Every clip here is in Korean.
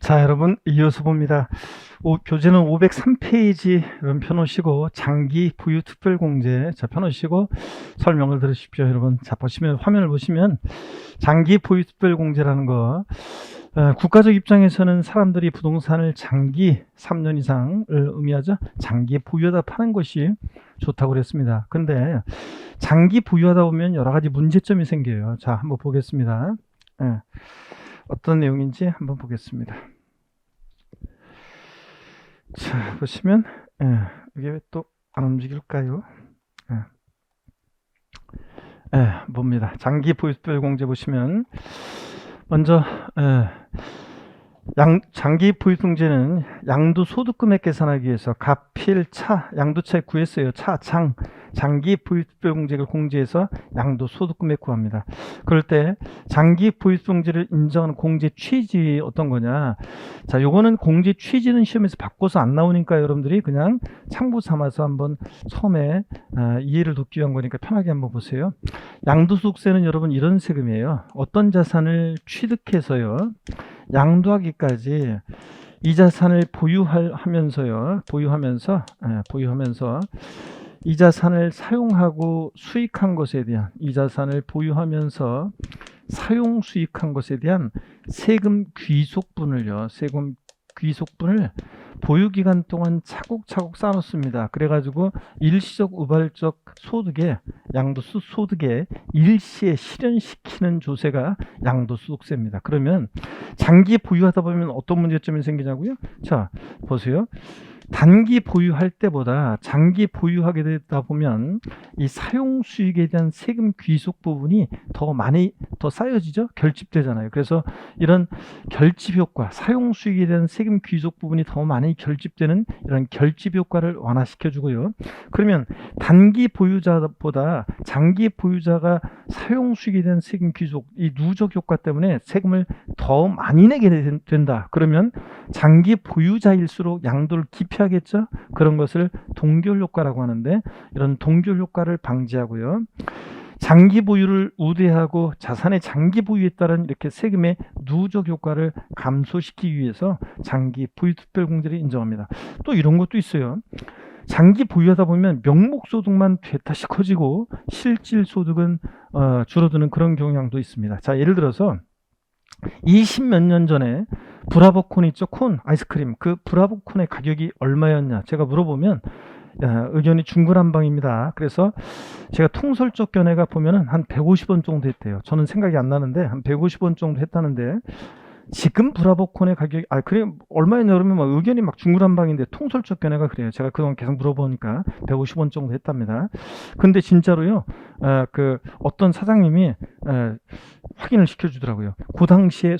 자, 여러분, 이어서 봅니다. 교재는 503페이지 여러분 펴놓으시고 장기 부유 특별공제 펴놓으시고 설명을 들으십시오. 여러분, 자, 보시면 화면을 보시면 장기 부유 특별공제라는 거, 국가적 입장에서는 사람들이 부동산을 장기 3년 이상을 의미하죠. 장기 보유하다 파는 것이 좋다고 그랬습니다. 근데 장기 보유하다 보면 여러 가지 문제점이 생겨요. 자, 한번 보겠습니다. 어떤 내용인지 한번 보겠습니다. 자, 보시면 이게 왜 또 안 움직일까요? 봅니다. 장기 보유특별공제 보시면 먼저 장기 보유특별공제는 양도소득금액 계산하기 위해서 갑필 차 양도차익 구했어요. 장기 보유특별공제를 공제해서 양도소득금액 구합니다. 그럴 때 장기 보유특별공제를 인정하는 공제 취지 어떤 거냐? 자, 요거는 공제 취지는 시험에서 바꿔서 안 나오니까 여러분들이 그냥 참고 삼아서 한번 처음에 이해를 돕기 위한 거니까 편하게 한번 보세요. 양도소득세는 여러분 이런 세금이에요. 어떤 자산을 취득해서요, 양도하기까지 이 자산을 보유하면서 이 자산을 사용하고 수익한 것에 대한, 이 자산을 보유하면서 사용 수익한 것에 대한 세금 귀속분을요, 세금 귀속분을 보유기간 동안 차곡차곡 쌓아놓습니다. 그래가지고 일시적 우발적 소득에, 양도소득에 일시에 실현시키는 조세가 양도소득세입니다. 그러면 장기 보유하다 보면 어떤 문제점이 생기냐고요? 자, 보세요. 단기 보유할 때보다 장기 보유하게 되다 보면 이 사용 수익에 대한 세금 귀속 부분이 더 쌓여지죠? 결집되잖아요. 그래서 이런 결집 효과, 사용 수익에 대한 세금 귀속 부분이 더 많이 결집되는 이런 결집 효과를 완화시켜 주고요. 그러면 단기 보유자보다 장기 보유자가 사용 수익에 대한 세금 귀속, 이 누적 효과 때문에 세금을 더 많이 내게 된다. 그러면 장기 보유자일수록 양도를 기피하겠죠? 그런 것을 동결 효과라고 하는데, 이런 동결 효과를 방지하고요, 장기 보유를 우대하고 자산의 장기 보유에 따른 이렇게 세금의 누적 효과를 감소시키기 위해서 장기 보유 특별공제를 인정합니다. 또 이런 것도 있어요. 장기 보유하다 보면 명목소득만 되다시 커지고 실질소득은 줄어드는 그런 경향도 있습니다. 자, 예를 들어서 20몇 년 전에 브라보콘 있죠? 콘, 아이스크림. 그 브라보콘의 가격이 얼마였냐? 제가 물어보면 의견이 중구난방입니다. 그래서 제가 통설적 견해가 보면은 한 150원 정도 했대요. 저는 생각이 안 나는데 한 150원 정도 했다는데, 지금 브라보콘의 가격이 그래 얼마였냐 그러면 막 의견이 막 중구난방인데 통설적 견해가 그래요. 제가 그동안 계속 물어보니까 150원 정도 했답니다. 근데 진짜로요, 어떤 사장님이 확인을 시켜주더라고요. 그 당시에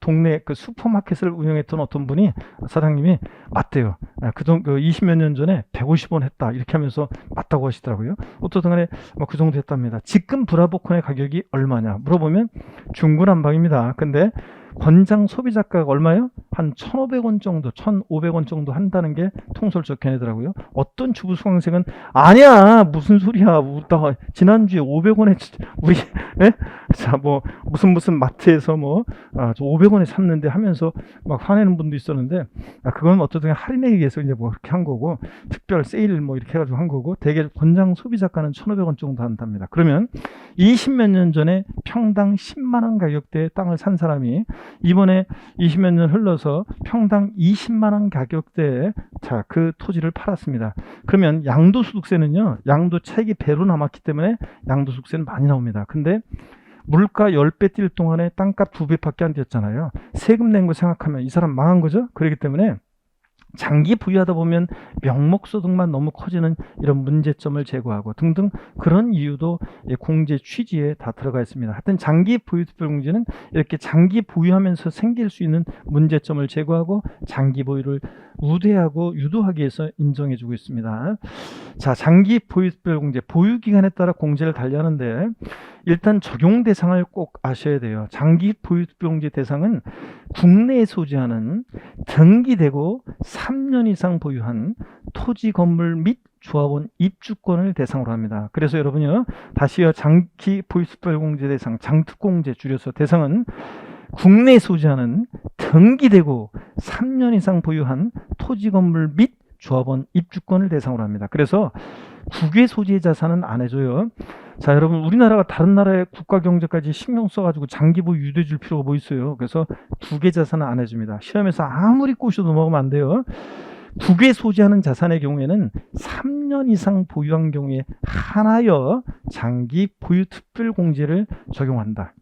동네 그 슈퍼마켓을 운영했던 어떤 분이, 사장님이 맞대요. 그 20몇 년 전에 150원 했다 이렇게 하면서 맞다고 하시더라고요. 어떻든 간에 그 정도 했답니다. 지금 브라보콘의 가격이 얼마냐 물어보면 중구난방입니다. 근데 권장 소비자가가 얼마요? 한 1,500원 정도, 1,500원 정도 한다는 게 통설적 견해더라고요. 어떤 주부 수강생은 아니야, 무슨 소리야, 지난주에 500원에 우리 무슨 마트에서 저 500원에 샀는데 하면서 막 화내는 분도 있었는데, 그건 어쨌든 할인에 의해서 이제 그렇게 한 거고, 특별 세일 이렇게 해가지고 한 거고, 대개 권장 소비자가는 1,500원 정도 한답니다. 그러면 20몇 년 전에 평당 10만 원 가격대의 땅을 산 사람이 이번에 20몇 년 흘러서 평당 20만 원 가격대에 그 토지를 팔았습니다. 그러면 양도소득세는요, 양도 차익이 배로 남았기 때문에 양도소득세는 많이 나옵니다. 근데 물가 10배 뛸 동안에 땅값 2배밖에 안 뛰었잖아요. 세금 낸 거 생각하면 이 사람 망한 거죠. 그렇기 때문에 장기 보유하다 보면 명목소득만 너무 커지는 이런 문제점을 제거하고 등등, 그런 이유도 공제 취지에 다 들어가 있습니다. 하여튼 장기 보유 특별공제는 이렇게 장기 보유하면서 생길 수 있는 문제점을 제거하고 장기 보유를 우대하고 유도하기 위해서 인정해주고 있습니다. 자, 장기 보유 특별공제, 보유기간에 따라 공제를 달리하는데 일단 적용 대상을 꼭 아셔야 돼요. 장기 보유 특별공제 대상은 국내에 소지하는 등기되고 3년 이상 보유한 토지, 건물 및 조합원 입주권을 대상으로 합니다. 그래서 여러분요, 다시요, 장기 보유 특별공제 대상, 장특공제 줄여서 대상은 국내에 소지하는 등기되고 3년 이상 보유한 토지 건물 및 조합원 입주권을 대상으로 합니다. 그래서 국외 소지의 자산은 안 해줘요. 자, 여러분, 우리나라가 다른 나라의 국가 경제까지 신경 써가지고 장기 보유 유도해 줄 필요가 뭐 있어요. 그래서 국외 자산은 안 해줍니다. 시험에서 아무리 꼬셔도 넘어가면 안 돼요. 국외 소지하는 자산의 경우에는 3년 이상 보유한 경우에 한하여 장기 보유 특별공제를 적용한다.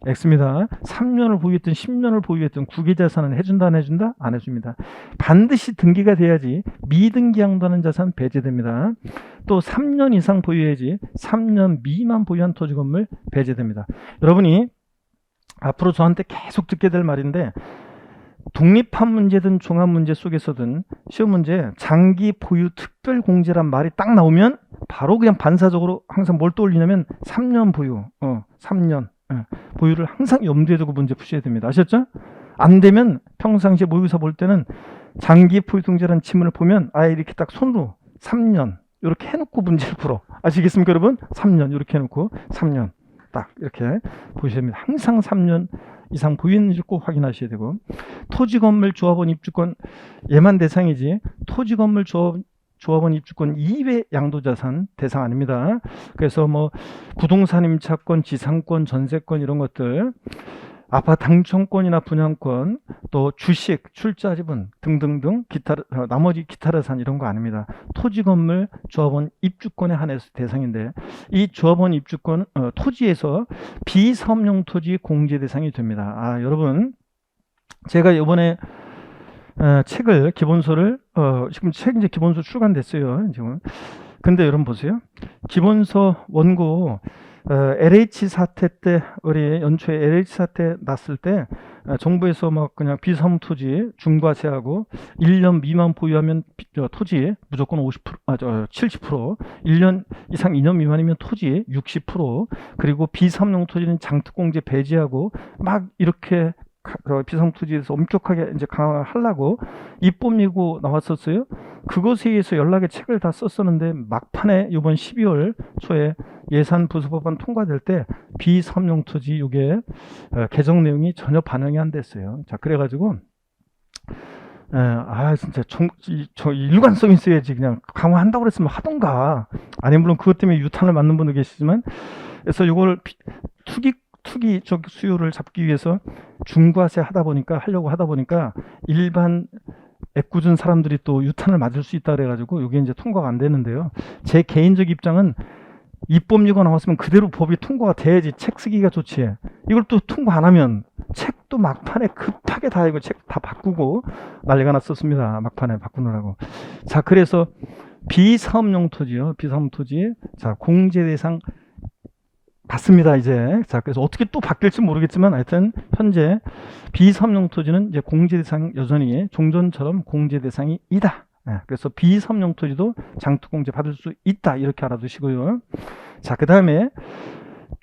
X입니다. 3년을 보유했든 10년을 보유했든 국외 자산은 해준다, 안 해준다? 안 해줍니다. 반드시 등기가 돼야지 미등기 양도하는 자산 배제됩니다. 또 3년 이상 보유해야지 3년 미만 보유한 토지 건물 배제됩니다. 여러분이 앞으로 저한테 계속 듣게 될 말인데, 독립한 문제든 종합 문제 속에서든 시험 문제 장기 보유 특별 공제란 말이 딱 나오면 바로 그냥 반사적으로 항상 뭘 떠올리냐면 3년 보유, 3년 보유를 항상 염두에 두고 문제 푸셔야 됩니다. 아셨죠? 안 되면 평상시에 모의고사 볼 때는 장기 보유 통제라는 지문을 보면 아예 이렇게 딱 손으로 3년 이렇게 해놓고 문제를 풀어. 아시겠습니까, 여러분? 3년 이렇게 해놓고 3년 딱 이렇게 보셔야 됩니다. 항상 3년 이상 보유했는지 꼭 확인하셔야 되고, 토지 건물 조합원 입주권 얘만 대상이지 토지 건물 조합원 입주권 이외 양도자산 대상 아닙니다. 그래서 뭐 부동산 임차권, 지상권, 전세권 이런 것들, 아파트 당첨권이나 분양권, 또 주식, 출자 지분 등등등 기타 나머지 기타 자산 이런 거 아닙니다. 토지 건물 조합원 입주권에 한해서 대상인데, 이 조합원 입주권 토지에서 비사업용 토지 공제 대상이 됩니다. 아, 여러분, 제가 이번에 책을 기본서를 지금 책 이제 기본서 출간됐어요. 지금. 근데 여러분 보세요. 기본서 원고 LH 사태 때, 우리 연초에 LH 사태 났을 때 정부에서 막 그냥 비사업 토지 중과세하고 1년 미만 보유하면 토지 무조건 70%, 1년 이상 2년 미만이면 토지 60%, 그리고 비사업용 토지는 장특공제 배제하고 막 이렇게 비사업 토지에서 엄격하게 이제 강화하려고 입법 예고 나왔었어요. 그것에 의해서 연락에 책을 다 썼었는데, 막판에 이번 12월 초에 예산 부수법안 통과될 때 비사업용 토지 이게 개정 내용이 전혀 반영이 안 됐어요. 자, 그래가지고 진짜 저 일관성 있어야지 그냥 강화한다고 그랬으면 하던가, 아니 물론 그것 때문에 유탄을 맞는 분도 계시지만, 그래서 이걸 투기적 수요를 잡기 위해서 중과세 하려고 하다 보니까 일반 애꿎은 사람들이 또 유탄을 맞을 수 있다 그래가지고 이게 이제 통과가 안 되는데요. 제 개인적 입장은 입법 예고가 나왔으면 그대로 법이 통과가 돼야지 책 쓰기가 좋지. 이걸 또 통과 안 하면 책도 막판에 급하게 다 이거 책 다 바꾸고 난리가 났었습니다. 막판에 바꾸느라고. 자, 그래서 비사업용 토지요. 비사업 토지. 자, 공제 대상 받습니다, 이제. 자, 그래서 어떻게 또 바뀔지 모르겠지만 하여튼 현재 비사업용 토지는 이제 공제 대상 여전히 종전처럼 공제 대상이 이다. 그래서 비사업용 토지도 장특공제 받을 수 있다, 이렇게 알아두시고요. 자, 그 다음에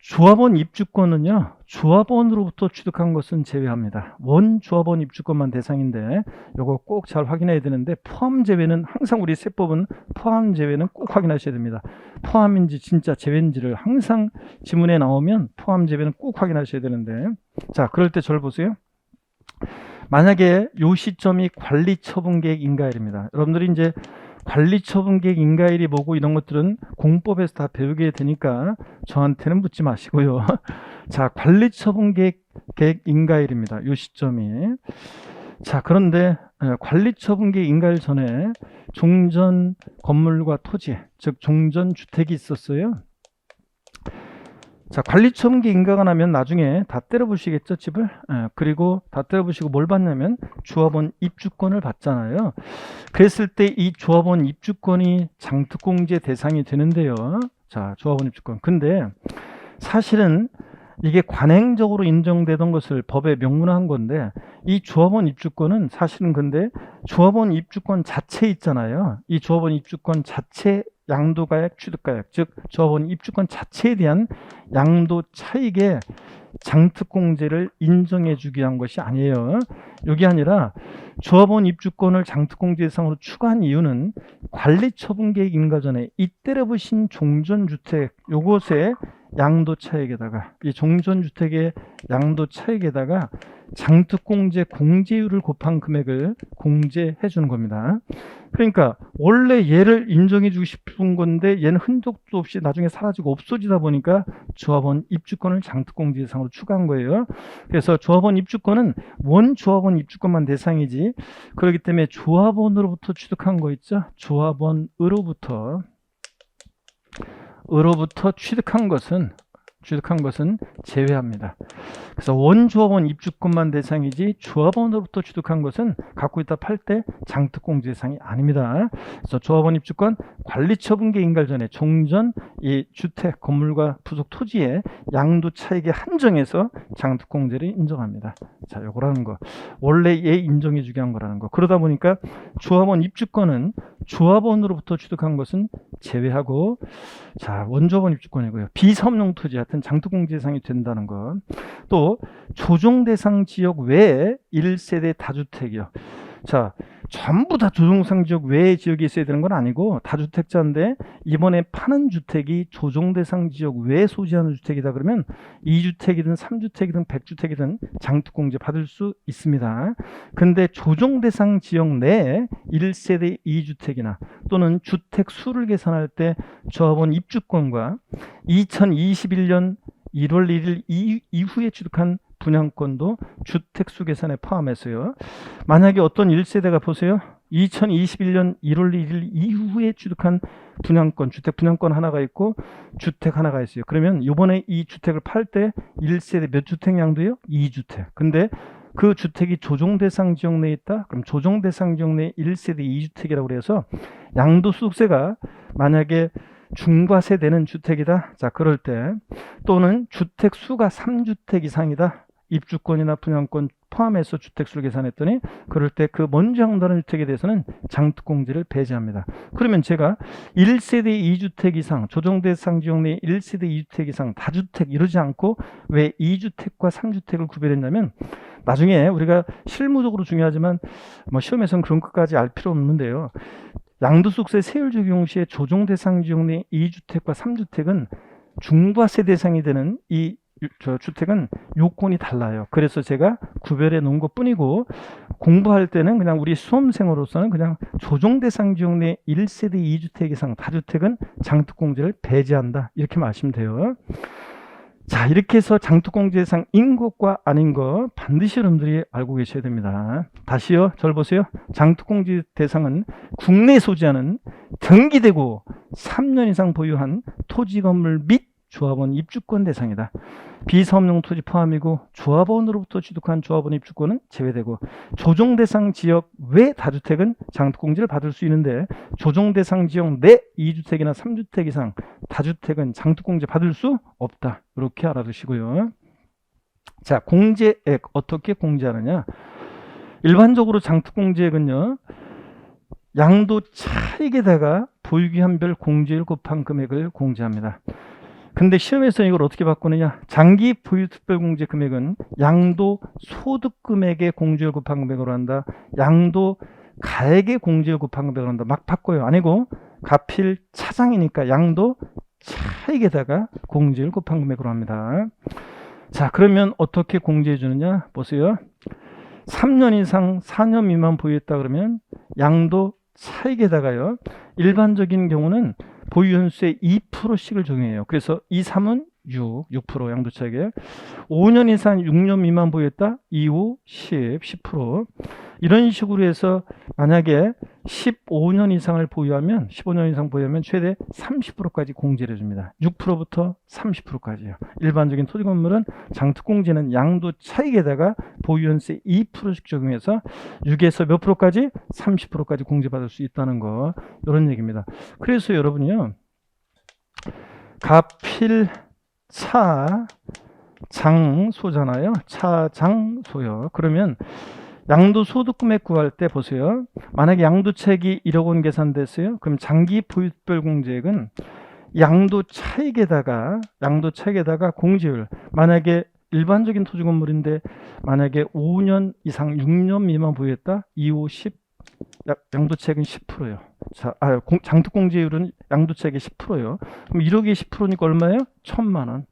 조합원 입주권은요, 조합원으로부터 취득한 것은 제외합니다. 원조합원 입주권만 대상인데 요거 꼭 잘 확인해야 되는데, 포함 제외는 항상 우리 세법은 포함 제외는 꼭 확인하셔야 됩니다. 포함인지 진짜 제외인지를 항상 지문에 나오면 포함 제외는 꼭 확인하셔야 되는데, 자, 그럴 때 저를 보세요. 만약에 요 시점이 관리처분계획 인가일입니다. 여러분들이 이제 관리처분계획 인가일이 뭐고 이런 것들은 공법에서 다 배우게 되니까 저한테는 묻지 마시고요. 자, 관리처분계획 인가일입니다. 요 시점이. 자, 그런데 관리처분계획 인가일 전에 종전 건물과 토지, 즉 종전 주택이 있었어요. 자, 관리처분계획 인가가 나면 나중에 다 때려부시겠죠, 집을. 그리고 다 때려부시고 뭘 받냐면 조합원 입주권을 받잖아요. 그랬을 때 이 조합원 입주권이 장특공제 대상이 되는데요. 자, 조합원 입주권. 근데 사실은 이게 관행적으로 인정되던 것을 법에 명문화한 건데, 이 조합원 입주권은 사실은 근데 조합원 입주권 자체 있잖아요. 이 조합원 입주권 자체 양도가액, 취득가액, 즉 조합원 입주권 자체에 대한 양도 차익의 장특공제를 인정해 주기 위한 것이 아니에요. 이게 아니라 조합원 입주권을 장특공제 대상으로 추가한 이유는 관리처분계획 인가 전에 잇때려 부신 종전주택 요것에 양도 차익에다가 이 종전주택의 양도 차익에다가 장특공제 공제율을 곱한 금액을 공제해 주는 겁니다. 그러니까 원래 얘를 인정해 주고 싶은 건데 얘는 흔적도 없이 나중에 사라지고 없어지다 보니까 조합원 입주권을 장특공제 대상으로 추가한 거예요. 그래서 조합원 입주권은 원 조합원 입주권만 대상이지, 그렇기 때문에 조합원으로부터 취득한 거 있죠? 조합원으로부터 취득한 것은 제외합니다. 그래서 원조합원 입주권만 대상이지 조합원으로부터 취득한 것은 갖고 있다 팔 때 장특공제 대상이 아닙니다. 그래서 조합원 입주권 관리처분계 인가 전에 종전 이 주택 건물과 부속 토지의 양도 차익에 한정해서 장특공제를 인정합니다. 자, 요거라는 거. 원래 얘 인정해 주게 한 거라는 거. 그러다 보니까 조합원 입주권은 조합원으로부터 취득한 것은 제외하고, 자, 원조합원 입주권이고요. 비사업용 토지 같은 장특공제 대상이 된다는 것. 또 조정 대상 지역 외에 1세대 다주택이요. 자, 전부 다 조정대상 지역 외의 지역에 있어야 되는 건 아니고 다주택자인데 이번에 파는 주택이 조정대상 지역 외에 소지하는 주택이다 그러면 2주택이든 3주택이든 100주택이든 장특공제 받을 수 있습니다. 근데 조정대상 지역 내에 1세대 2주택이나 또는 주택 수를 계산할 때 조합원 입주권과 2021년 1월 1일 이후에 취득한 분양권도 주택수 계산에 포함해서요. 만약에 어떤 1세대가 보세요. 2021년 1월 1일 이후에 취득한 분양권, 주택 분양권 하나가 있고 주택 하나가 있어요. 그러면 이번에 이 주택을 팔 때 1세대 몇 주택 양도요? 2주택. 근데 그 주택이 조정대상 지역 내에 있다? 그럼 조정대상 지역 내 1세대 2주택이라고 그래서 양도소득세가 만약에 중과세 되는 주택이다. 자, 그럴 때 또는 주택 수가 3주택 이상이다. 입주권이나 분양권 포함해서 주택수를 계산했더니 그럴 때 그 먼저 양도하는 주택에 대해서는 장특공제를 배제합니다. 그러면 제가 1세대 2주택 이상 조정대상 지역 내 1세대 2주택 이상 다주택 이러지 않고 왜 2주택과 3주택을 구별했냐면 나중에 우리가 실무적으로 중요하지만 뭐 시험에서는 그런 것까지 알 필요 없는데요. 양도소득세 세율 적용 시에 조정대상 지역 내 2주택과 3주택은 중과세 대상이 되는 이 주택은 요건이 달라요. 그래서 제가 구별해 놓은 것 뿐이고 공부할 때는 그냥 우리 수험생으로서는 그냥 조정대상 지역 내 1세대 2주택 이상 다주택은 장특공제를 배제한다. 이렇게만 아시면 돼요. 자, 이렇게 해서 장특공제 대상인 것과 아닌 것 반드시 여러분들이 알고 계셔야 됩니다. 다시요. 절 보세요. 장특공제 대상은 국내에 소지하는 등기되고 3년 이상 보유한 토지 건물 및 조합원 입주권 대상이다. 비사업용 토지 포함이고 조합원으로부터 취득한 조합원 입주권은 제외되고 조정대상 지역 외 다주택은 장특공제를 받을 수 있는데 조정대상 지역 내 2주택이나 3주택 이상 다주택은 장특공제 받을 수 없다. 이렇게 알아두시고요. 자, 공제액 어떻게 공제하느냐? 일반적으로 장특공제액은요, 양도 차익에다가 보유기한별 공제율 곱한 금액을 공제합니다. 근데 시험에서 이걸 어떻게 바꾸느냐? 장기 보유 특별공제 금액은 양도 소득 금액의 공제율 곱한 금액으로 한다. 양도 가액의 공제율 곱한 금액으로 한다. 막 바꿔요. 아니고 가필 차장이니까 양도 차익에다가 공제율 곱한 금액으로 합니다. 자, 그러면 어떻게 공제해 주느냐? 보세요. 3년 이상 4년 미만 보유했다 그러면 양도 차익에다가요. 일반적인 경우는 보유연수의 2%씩을 적용해요. 그래서 2, 3은 6% 양도차익에 5년 이상 6년 미만 보유했다 2, 5, 10% 이런 식으로 해서 만약에 15년 이상을 보유하면 15년 이상 보유하면 최대 30%까지 공제를 해줍니다. 6%부터 30%까지요. 일반적인 토지 건물은 장특공제는 양도 차익에다가 보유연수의 2%씩 적용해서 6에서 몇 프로까지? 30%까지 공제받을 수 있다는 거, 이런 얘기입니다. 그래서 여러분이요, 가필 차장소잖아요. 차장소요. 그러면 양도소득 금액 구할 때 보세요. 만약에 양도차익이 1억 원 계산됐어요. 그럼 장기 보유특별공제액은 양도차익에다가 공제율, 만약에 일반적인 토지 건물인데 만약에 5년 이상 6년 미만 보유했다 2, 5, 10 양도채액은 10%예요. 자, 장특공제율은 양도채액의 10%예요. 그럼 1억에 10%니까 얼마예요? 1,000만 원.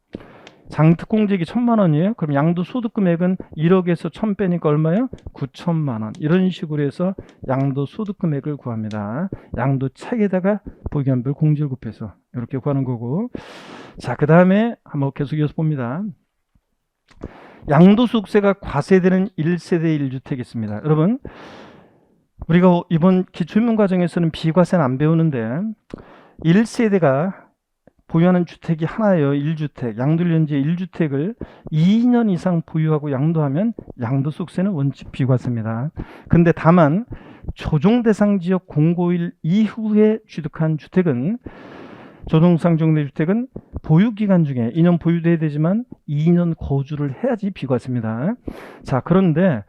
장특공제액이 1,000만 원이에요. 그럼 양도소득금액은 1억에서 1,000 빼니까 얼마예요? 9천만 원. 이런 식으로 해서 양도소득금액을 구합니다. 양도차익에다가 보유기한별 공제를 곱해서 이렇게 구하는 거고. 자, 그 다음에 한번 계속 이어서 봅니다. 양도소득세가 과세되는 1세대 1주택이 있습니다. 여러분, 우리가 이번 기초입문 과정에서는 비과세는 안 배우는데 1세대가 보유하는 주택이 하나예요. 1주택, 양도일년제 1주택을 2년 이상 보유하고 양도하면 양도소득세는 원칙 비과세입니다. 근데 다만 조정대상지역 공고일 이후에 취득한 주택은 조정대상 주택은 보유기간 중에 2년 보유돼야 되지만 2년 거주를 해야지 비과세입니다. 자, 그런데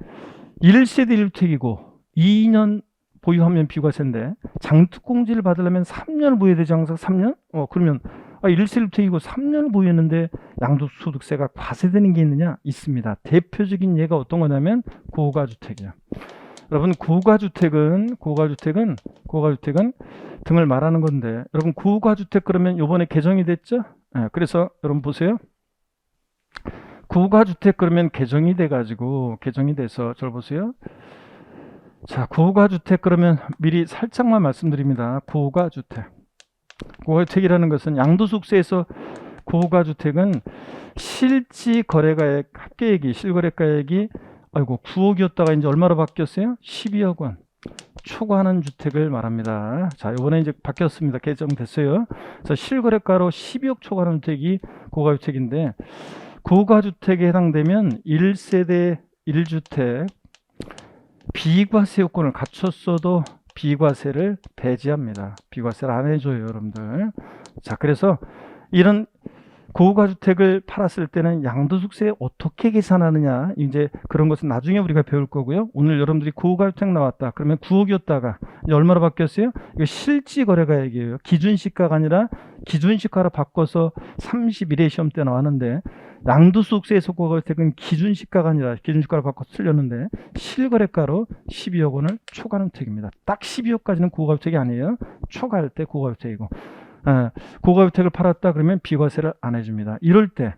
1세대 1주택이고 2년 보유하면 비과세인데 장특공제를 받으려면 3년을 보유해야 되지 않습니까? 3년? 그러면 1세대 1주택이고 3년을 보유했는데 양도소득세가 과세되는 게 있느냐? 있습니다. 대표적인 예가 어떤 거냐면 고가주택이에요. 여러분, 고가주택은 등을 말하는 건데, 여러분 고가주택 그러면 요번에 개정이 됐죠? 그래서 여러분 보세요. 고가주택 그러면 개정이 돼서 저를 보세요. 자, 고가주택 그러면 미리 살짝만 말씀드립니다. 고가주택이라는 것은 양도소득세에서 고가주택은 실지거래가액 합계액이 실거래가액이 9억이었다가 이제 얼마로 바뀌었어요? 12억 원 초과하는 주택을 말합니다. 자, 이번에 이제 바뀌었습니다. 개정됐어요. 그래서 실거래가로 12억 초과하는 주택이 고가주택인데, 고가주택에 해당되면 1세대 1주택 비과세 요건을 갖췄어도 비과세를 배제합니다. 비과세를 안 해줘요, 여러분들. 자, 그래서 이런 고가주택을 팔았을 때는 양도소득세 어떻게 계산하느냐, 이제 그런 것은 나중에 우리가 배울 거고요. 오늘 여러분들이 고가주택 나왔다 그러면 9억이었다가 이제 얼마로 바뀌었어요? 이거 실지거래가액이에요. 기준시가가 아니라 기준시가로 바꿔서 31회 시험 때 나왔는데, 양도소득세에서 고가주택은 기준시가가 아니라 기준시가로 바꿔서 틀렸는데 실거래가로 12억 원을 초과하는 주택입니다. 딱 12억까지는 고가주택이 아니에요. 초과할 때 고가주택이고, 고가주택을 팔았다 그러면 비과세를 안 해줍니다. 이럴 때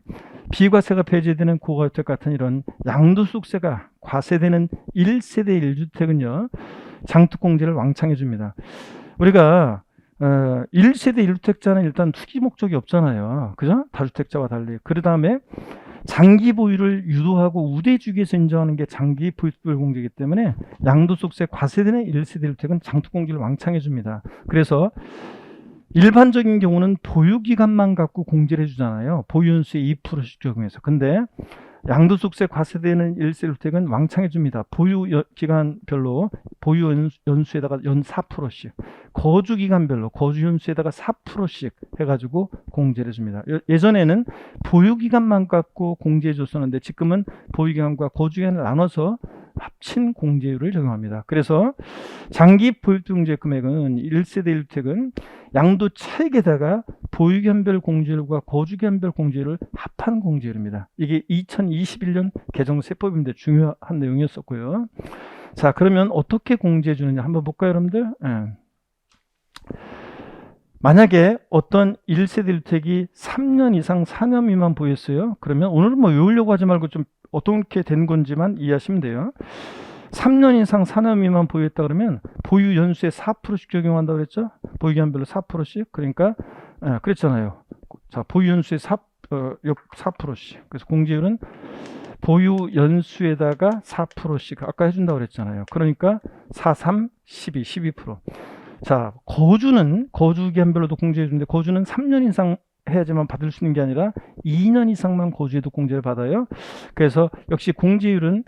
비과세가 배제되는 고가주택 같은 이런 양도소득세가 과세되는 1세대 1주택은요 장특공제를 왕창 해줍니다. 우리가 1세대 1주택자는 일단 투기 목적이 없잖아요. 그죠? 다주택자와 달리. 그 다음에 장기 보유를 유도하고 우대 주기에서 인정하는 게 장기 보유별 공제이기 때문에 양도소득세 과세되는 1세대 1주택은 장특공제를 왕창 해줍니다. 그래서 일반적인 경우는 보유기간만 갖고 공제를 해주잖아요. 보유연수에 2%씩 적용해서. 근데 양도소득세 과세되는 1세대 1주택은 왕창 해줍니다. 보유기간별로 보유연수에다가 연 4%씩, 거주기간별로 거주연수에다가 4%씩 해가지고 공제를 해줍니다. 예전에는 보유기간만 갖고 공제해줬었는데 지금은 보유기간과 거주기간을 나눠서 합친 공제율을 적용합니다. 그래서 장기 보유공제 금액은 1세대 1주택은 양도차익에다가 보유기간별 공제율과 거주기간별 공제율을 합한 공제율입니다. 이게 2021년 개정 세법인데 중요한 내용이었었고요. 자, 그러면 어떻게 공제해 주느냐 한번 볼까요, 여러분들? 만약에 어떤 1세대 1주택이 3년 이상 4년 미만 보유했어요. 그러면 오늘은 뭐 외우려고 하지 말고 좀 어떻게 된 건지만 이해하시면 돼요. 3년 이상 4년 미만 보유했다 그러면 보유 연수에 4%씩 적용한다고 그랬죠? 보유기간별로 4%씩. 그러니까 그랬잖아요. 자, 보유 연수에 4%씩. 그래서 공제율은 보유 연수에다가 4%씩 아까 해준다고 그랬잖아요. 그러니까 4, 3, 12, 12%. 자, 거주기간별로도 공제해 주는데 거주는 3년 이상 해야지만 받을 수 있는 게 아니라 2년 이상만 거주해도 공제를 받아요. 그래서 역시 공제율은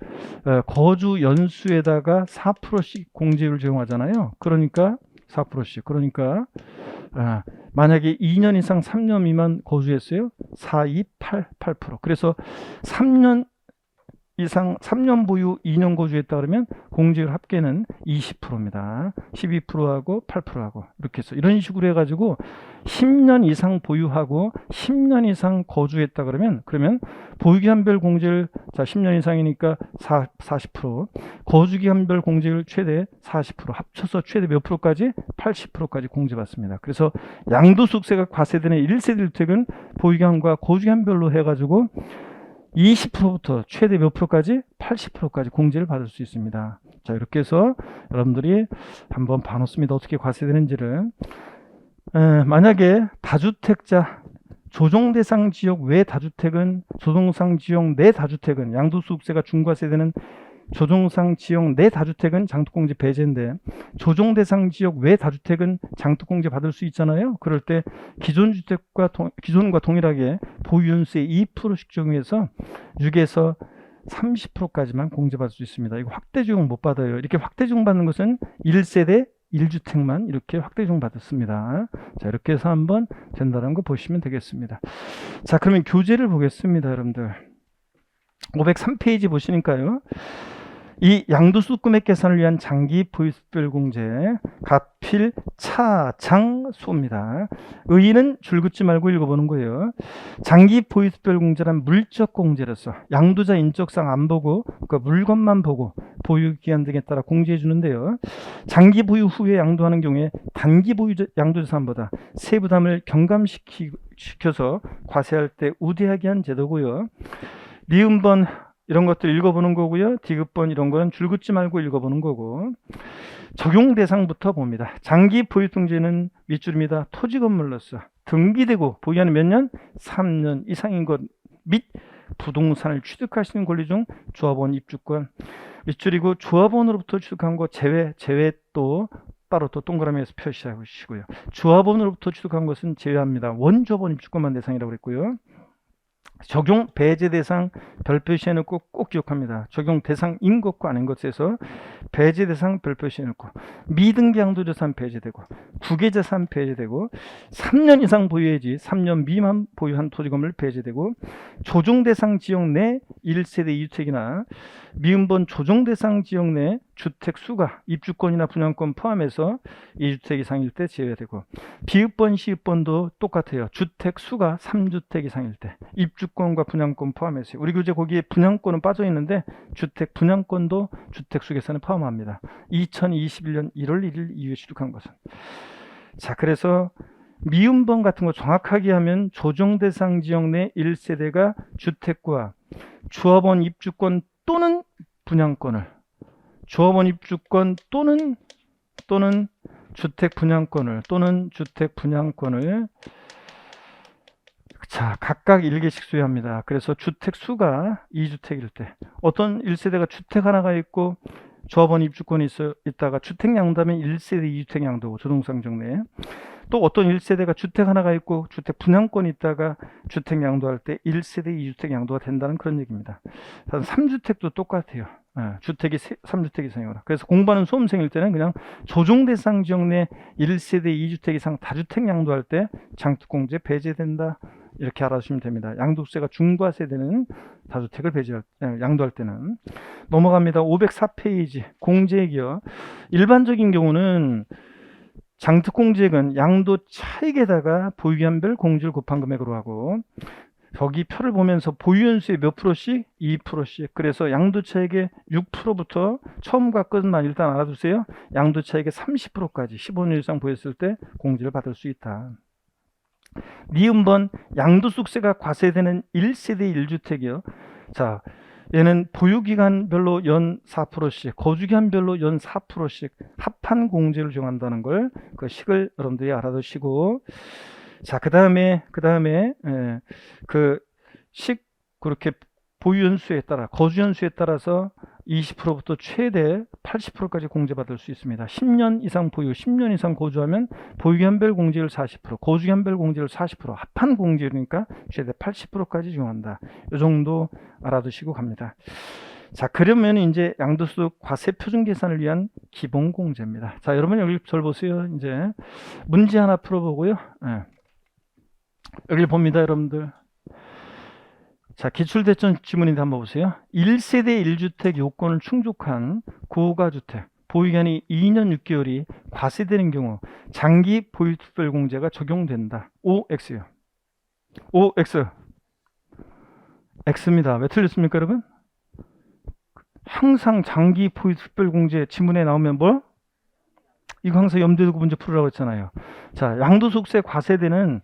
거주 연수에다가 4%씩 공제율을 적용하잖아요. 그러니까 4%씩. 그러니까 만약에 2년 이상 3년 미만 거주했어요. 4, 2, 8, 8%. 그래서 3년 이상 3년 보유 2년 거주했다 그러면 공제율 합계는 20%입니다. 12%하고 8%하고 이렇게 해서 이런 식으로 해가지고 10년 이상 보유하고 10년 이상 거주했다 그러면 보유기한별 공제를 자 10년 이상이니까 40%, 거주기한별 공제를 최대 40%, 합쳐서 최대 몇 프로까지? 80%까지 공제받습니다. 그래서 양도소득세가 과세되는 1세대 주택은 보유기한과 거주기한별로 해가지고 20%부터 최대 몇 프로까지? 80%까지 공제를 받을 수 있습니다. 자, 이렇게 해서 여러분들이 한번 봐놓습니다. 어떻게 과세되는지를. 만약에 다주택자 조정대상 지역 외 다주택은 조정상 지역 내 다주택은 양도소득세가 중과세되는 조정상 지역 내 다주택은 장특공제 배제인데 조정대상 지역 외 다주택은 장특공제 받을 수 있잖아요. 그럴 때 기존과 동일하게 보유연수에 2%씩 적용해서 6에서 30%까지만 공제받을 수 있습니다. 이거 확대 적용 못 받아요. 이렇게 확대 적용 받는 것은 1세대 1주택만 이렇게 확대 적용 받았습니다. 자, 이렇게 해서 한번 된다는 거 보시면 되겠습니다. 자, 그러면 교재를 보겠습니다, 여러분들. 503페이지 보시니까요. 이 양도소득 금액 계산을 위한 장기 보유수별 공제, 가필, 차, 장, 소입니다. 의의는 줄긋지 말고 읽어보는 거예요. 장기 보유수별 공제란 물적 공제로서 양도자 인적사항 안 보고 그 물건만 보고 보유기한 등에 따라 공제해 주는데요. 장기 보유 후에 양도하는 경우에 단기 보유 양도자산보다 세부담을 경감시켜서 과세할 때 우대하게 한 제도고요. 니은번 이런 것들 읽어보는 거고요. 디귿번 이런 거는 줄긋지 말고 읽어보는 거고. 적용 대상부터 봅니다. 장기 보유등재는 윗줄입니다. 토지 건물로서 등기되고 보유하는 몇 년? 3년 이상인 것 및 부동산을 취득할 수 있는 권리 중 조합원 입주권. 윗줄이고 조합원으로부터 취득한 거 제외 또 따로 또 동그라미에서 표시하시고요. 조합원으로부터 취득한 것은 제외합니다. 원조합원 입주권만 대상이라고 그랬고요. 적용 배제 대상 별표시해 놓고 꼭 기억합니다. 적용 대상인 것과 아닌 것에서 배제 대상 별표시해 놓고 미등기 양도자산 배제되고 구개자산 배제되고 3년 이상 보유해야지 3년 미만 보유한 토지건물 배제되고 조정 대상 지역 내 1세대 2주택이나 미음번 조정 대상 지역 내 주택 수가 입주권이나 분양권 포함해서 2주택 이상일 때 제외되고 비읍번 시읍번도 똑같아요. 주택 수가 3주택 이상일 때 입주권과 분양권 포함해서 우리 교재 거기에 분양권은 빠져 있는데 주택 분양권도 주택 수 계산에 포함합니다. 2021년 1월 1일 이후에 취득한 것은. 자, 그래서 미음번 같은 거 정확하게 하면 조정 대상 지역 내 1세대가 주택과 조합원 입주권 또는 분양권을 조합원 입주권 또는 주택 분양권을 자, 각각 1개씩 소유합니다. 그래서 주택 수가 2주택일 때 어떤 1세대가 주택 하나가 있고 조합원 입주권이 있다가 주택 양도하면 1세대 2주택 양도고 조동상 정내 또 어떤 1세대가 주택 하나가 있고 주택 분양권이 있다가 주택 양도할 때 1세대 2주택 양도가 된다는 그런 얘기입니다. 3주택도 똑같아요. 주택이 3주택 이상이거나. 그래서 공부하는 수험생일 때는 그냥 조정 대상 지역 내 1세대 2주택 이상 다주택 양도할 때 장특공제 배제된다. 이렇게 알아주시면 됩니다. 양도세가 중과세되는 다주택을 양도할 때는. 넘어갑니다. 504페이지 공제액이요. 일반적인 경우는 장특공제액은 양도 차익에다가 보유기한별 공제를 곱한 금액으로 하고 여기 표를 보면서 보유연수의 몇 프로씩? 2%씩. 그래서 양도차익의 6%부터 처음과 끝만 일단 알아두세요. 양도차익의 30%까지 15년 이상 보였을 때 공제를 받을 수 있다. 니은번 양도소득세가 과세되는 1세대 1주택이요. 자, 얘는 보유기간별로 연 4%씩, 거주기간별로 연 4%씩 합한 공제를 정한다는 걸 그 식을 여러분들이 알아두시고 자, 그 다음에 그 식 그렇게 보유연수에 따라 거주연수에 따라서 20%부터 최대 80%까지 공제받을 수 있습니다. 10년 이상 보유, 10년 이상 거주하면 보유기한별 공제율 40%, 거주기한별 공제율 40%, 합한 공제율이니까 최대 80%까지 적용한다. 이 정도 알아두시고 갑니다. 자, 그러면 이제 양도소득 과세 표준 계산을 위한 기본 공제입니다. 자, 여러분 여기 절 보세요. 이제 문제 하나 풀어보고요. 여기 봅니다, 여러분들. 자, 기출대전 지문인데 한번 보세요. 1세대 1주택 요건을 충족한 고가주택 보유기간이 2년 6개월이 과세되는 경우 장기 보유특별공제가 적용된다. OX요. OX. X입니다. 왜 틀렸습니까, 여러분? 항상 장기 포유 특별공제 지문에 나오면 뭐? 이거 항상 염두에 두고 문제 풀으라고 했잖아요. 자, 양도소득세 과세대는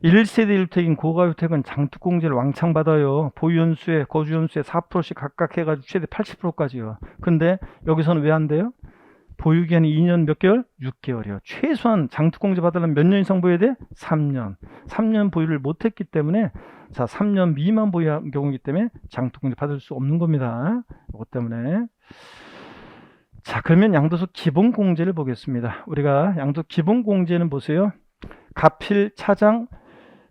1세대 1주택인 고가주택은 장특공제를 왕창 받아요. 보유연수에 거주연수에 4%씩 각각 해가지고 최대 80%까지요. 근데 여기서는 왜 안 돼요? 보유기한이 2년 몇 개월? 6개월이요. 최소한 장특공제 받으려면 몇 년 이상 보여야 돼? 3년. 3년 보유를 못했기 때문에, 자, 3년 미만 보유한 경우이기 때문에 장특공제 받을 수 없는 겁니다. 이것 때문에. 자, 그러면 양도소득 기본공제를 보겠습니다. 우리가 양도소득 기본공제는 보세요. 가필, 차장,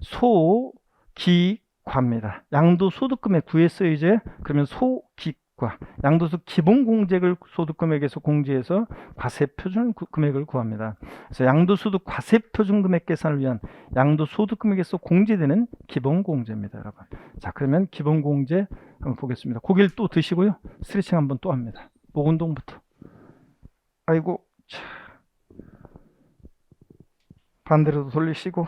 소, 기, 과입니다. 양도소득금액 구했어요, 이제. 그러면 소, 기, 과. 양도소득 기본공제를 소득금액에서 공제해서 과세표준 금액을 구합니다. 그래서 양도소득 과세표준금액 계산을 위한 양도소득금액에서 공제되는 기본공제입니다, 여러분. 자, 그러면 기본공제 한번 보겠습니다. 고개를 또 드시고요. 스트레칭 한번 또 합니다. 목 운동부터. 아이고, 자. 반대로도 돌리시고,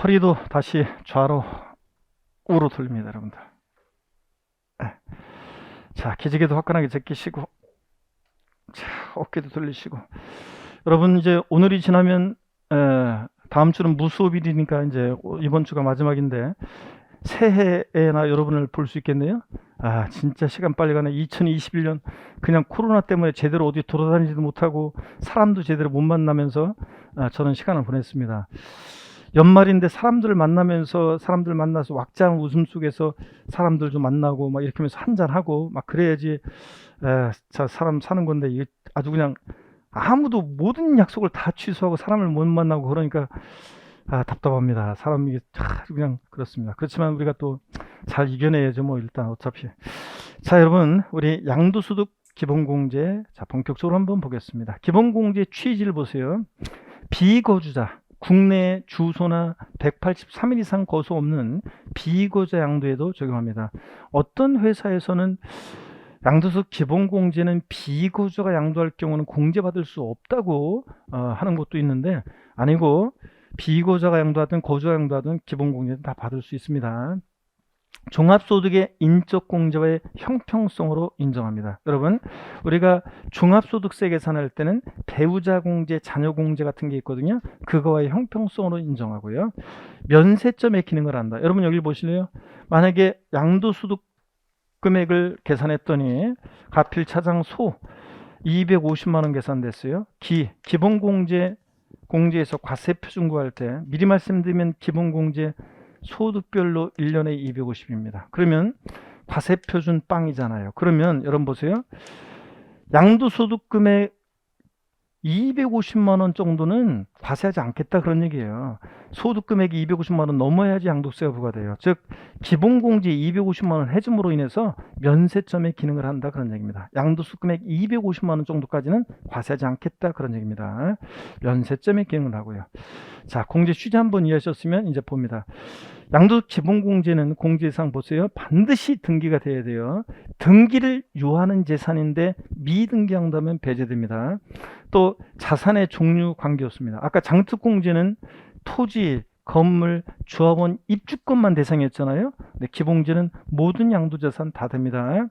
허리도 다시 좌로 우로 돌립니다, 여러분들. 자, 기지개도 화끈하게 제끼시고, 자, 어깨도 돌리시고. 여러분, 이제 오늘이 지나면 다음 주는 무수업일이니까 이제 이번 주가 마지막인데 새해에나 여러분을 볼 수 있겠네요. 아, 진짜 시간 빨리 가네. 2021년 그냥 코로나 때문에 제대로 어디 돌아다니지도 못하고 사람도 제대로 못 만나면서 저는 시간을 보냈습니다. 연말인데 사람들을 만나면서 사람들 만나서 왁자한 웃음 속에서 사람들 좀 만나고 막 이렇게 하면서 한잔하고 막 그래야지 자, 사람 사는 건데 이게 아주 그냥 아무도 모든 약속을 다 취소하고 사람을 못 만나고 그러니까 답답합니다. 사람이 그냥 그렇습니다. 그렇지만 우리가 또 잘 이겨내야죠. 뭐 일단 어차피. 자, 여러분, 우리 양도소득 기본공제, 자, 본격적으로 한번 보겠습니다. 기본공제 취지를 보세요. 비거주자, 국내 주소나 183일 이상 거주 없는 비거주자 양도에도 적용합니다. 어떤 회사에서는 양도소득 기본공제는 비거주자가 양도할 경우는 공제받을 수 없다고 하는 것도 있는데, 아니고 비거주자가 양도하든 거주자가 양도하든 기본공제는 다 받을 수 있습니다. 종합소득의 인적공제와의 형평성으로 인정합니다. 여러분, 우리가 종합소득세 계산할 때는 배우자 공제, 자녀 공제 같은 게 있거든요. 그거와의 형평성으로 인정하고요. 면세점의 기능을 한다. 여러분, 여기 보실래요? 만약에 양도소득 금액을 계산했더니 가필, 차장, 소 250만 원 계산됐어요. 기본공제에서 과세표준 구할 때 미리 말씀드리면 기본공제 소득별로 1년에 250입니다. 그러면 과세표준 빵이잖아요. 그러면 여러분 보세요. 양도소득금액 250만 원 정도는 과세하지 않겠다 그런 얘기예요. 소득금액이 250만 원 넘어야지 양도세가 부과돼요. 즉 기본공제 250만 원 해줌으로 인해서 면세점의 기능을 한다 그런 얘기입니다. 양도소득금액 250만 원 정도까지는 과세하지 않겠다 그런 얘기입니다. 면세점의 기능을 하고요. 자, 공제 취지 한번 이해하셨으면 이제 봅니다. 양도소득 기본공제는 공제상 보세요. 반드시 등기가 돼야 돼요. 등기를 요하는 재산인데 미등기한다면 배제됩니다. 또 자산의 종류 관계없습니다. 아까 장특공제는 토지, 건물, 조합원, 입주권만 대상이었잖아요. 근데 기본공제는 모든 양도자산 다 됩니다.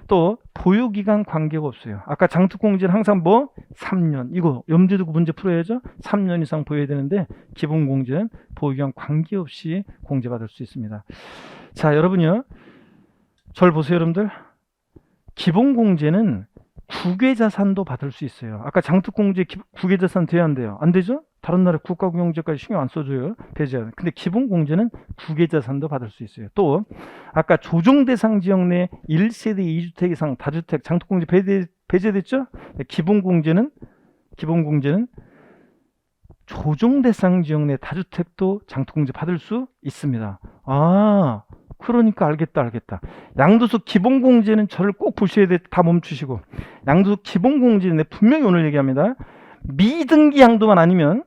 또 보유기간 관계가 없어요. 아까 장특공제는 항상 뭐 3년, 이거 염두에 두고 문제 풀어야죠. 3년 이상 보여야 되는데 기본공제는 보유기간 관계없이 공제받을 수 있습니다. 자, 여러분요, 절 보세요. 여러분들, 기본공제는 국외자산도 받을 수 있어요. 아까 장특공제 국외자산 돼야 안 돼요? 안 되죠? 다른 나라 국가공영제까지 신경 안 써줘요. 배제하는. 근데 기본공제는 국외자산도 받을 수 있어요. 또 아까 조정대상 지역 내 1세대 2주택 이상 다주택 장특공제 배제됐죠? 기본공제는 조정대상 지역 내 다주택도 장특공제 받을 수 있습니다. 아, 그러니까 알겠다. 양도소득 기본공제는 저를 꼭 보셔야 돼. 다 멈추시고. 양도소득 기본공제는 분명히 오늘 얘기합니다. 미등기 양도만 아니면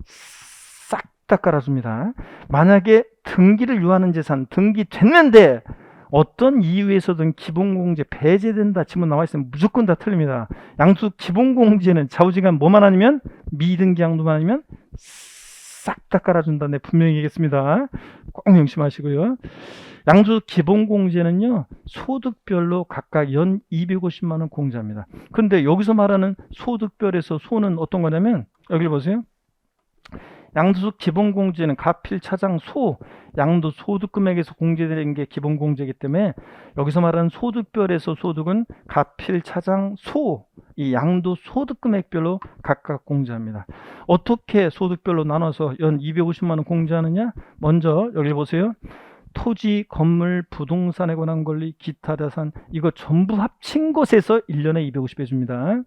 싹 다 깔아줍니다. 만약에 등기를 요하는 재산, 등기 됐는데 어떤 이유에서든 기본공제 배제된다 지문 나와 있으면 무조건 다 틀립니다. 양도소득 기본공제는 좌우지간 뭐만 아니면 미등기 양도만 아니면 싹 다 깔아준다. 네, 분명히 얘기했습니다. 꼭 명심하시고요. 양도소득 기본공제는요, 소득별로 각각 연 250만 원 공제합니다. 근데 여기서 말하는 소득별에서 소는 어떤 거냐면, 여기 보세요. 양도소득 기본공제는 가필, 차장, 소, 양도소득금액에서 공제되는 게 기본공제이기 때문에 여기서 말하는 소득별에서 소득은 가필, 차장, 소, 이 양도소득금액별로 각각 공제합니다. 어떻게 소득별로 나눠서 연 250만 원 공제하느냐? 먼저 여기 보세요. 토지, 건물, 부동산에 관한 권리, 기타 자산, 이거 전부 합친 것에서 1년에 250 해줍니다.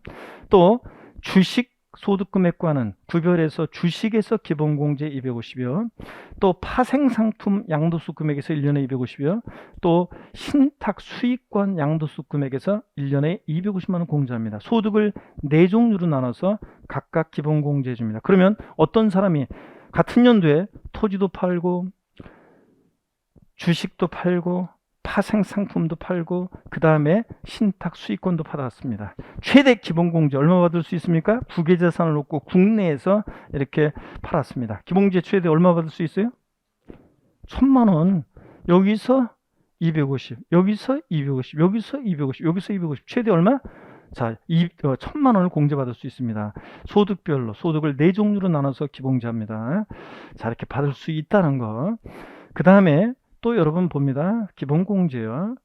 또 주식 소득금액과는 구별해서 주식에서 기본공제 250이요. 또 파생상품 양도소득금액에서 1년에 250이요. 또 신탁 수익권 양도소득금액에서 1년에 250만 원 공제합니다. 소득을 4종류로 나눠서 각각 기본공제 해줍니다. 그러면 어떤 사람이 같은 연도에 토지도 팔고 주식도 팔고 파생상품도 팔고 그 다음에 신탁 수익권도 받았습니다. 최대 기본공제 얼마 받을 수 있습니까? 부계자산을 놓고 국내에서 이렇게 팔았습니다. 기본공제 최대 얼마 받을 수 있어요? 1,000만 원. 여기서 250, 여기서 250, 여기서 250, 여기서 250. 최대 얼마? 자, 1,000만 원을 공제받을 수 있습니다. 소득별로 소득을 4종류로 나눠서 기본공제합니다. 자, 이렇게 받을 수 있다는 거. 그 다음에 또 여러분 봅니다. 기본공제요.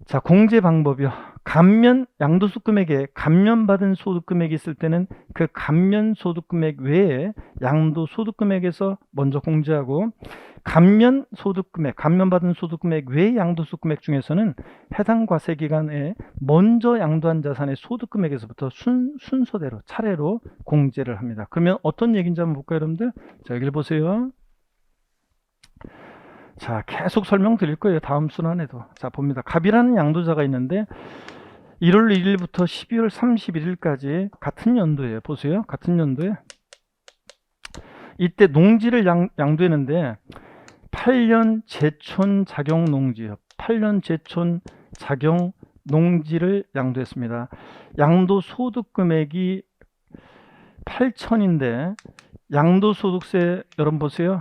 자, 공제 방법이요. 감면, 양도소득금액에 감면받은 소득금액이 있을 때는 그 감면소득금액 외에 양도소득금액에서 먼저 공제하고, 감면소득금액, 감면받은 소득금액 외의 양도소득금액 중에서는 해당 과세기간에 먼저 양도한 자산의 소득금액에서부터 순서대로 차례로 공제를 합니다. 그러면 어떤 얘기인지 한번 볼까요, 여러분들? 자, 여기를 보세요. 자, 계속 설명드릴 거예요. 다음 순환에도. 자, 봅니다. 갑이라는 양도자가 있는데 1월 1일부터 12월 31일까지 같은 연도에 보세요. 같은 연도에 이때 농지를 양도했는데 8년 제촌 작용 농지요. 8년 제촌 작용 농지를 양도했습니다. 양도소득 금액이 8천인데 양도소득세 여러분 보세요.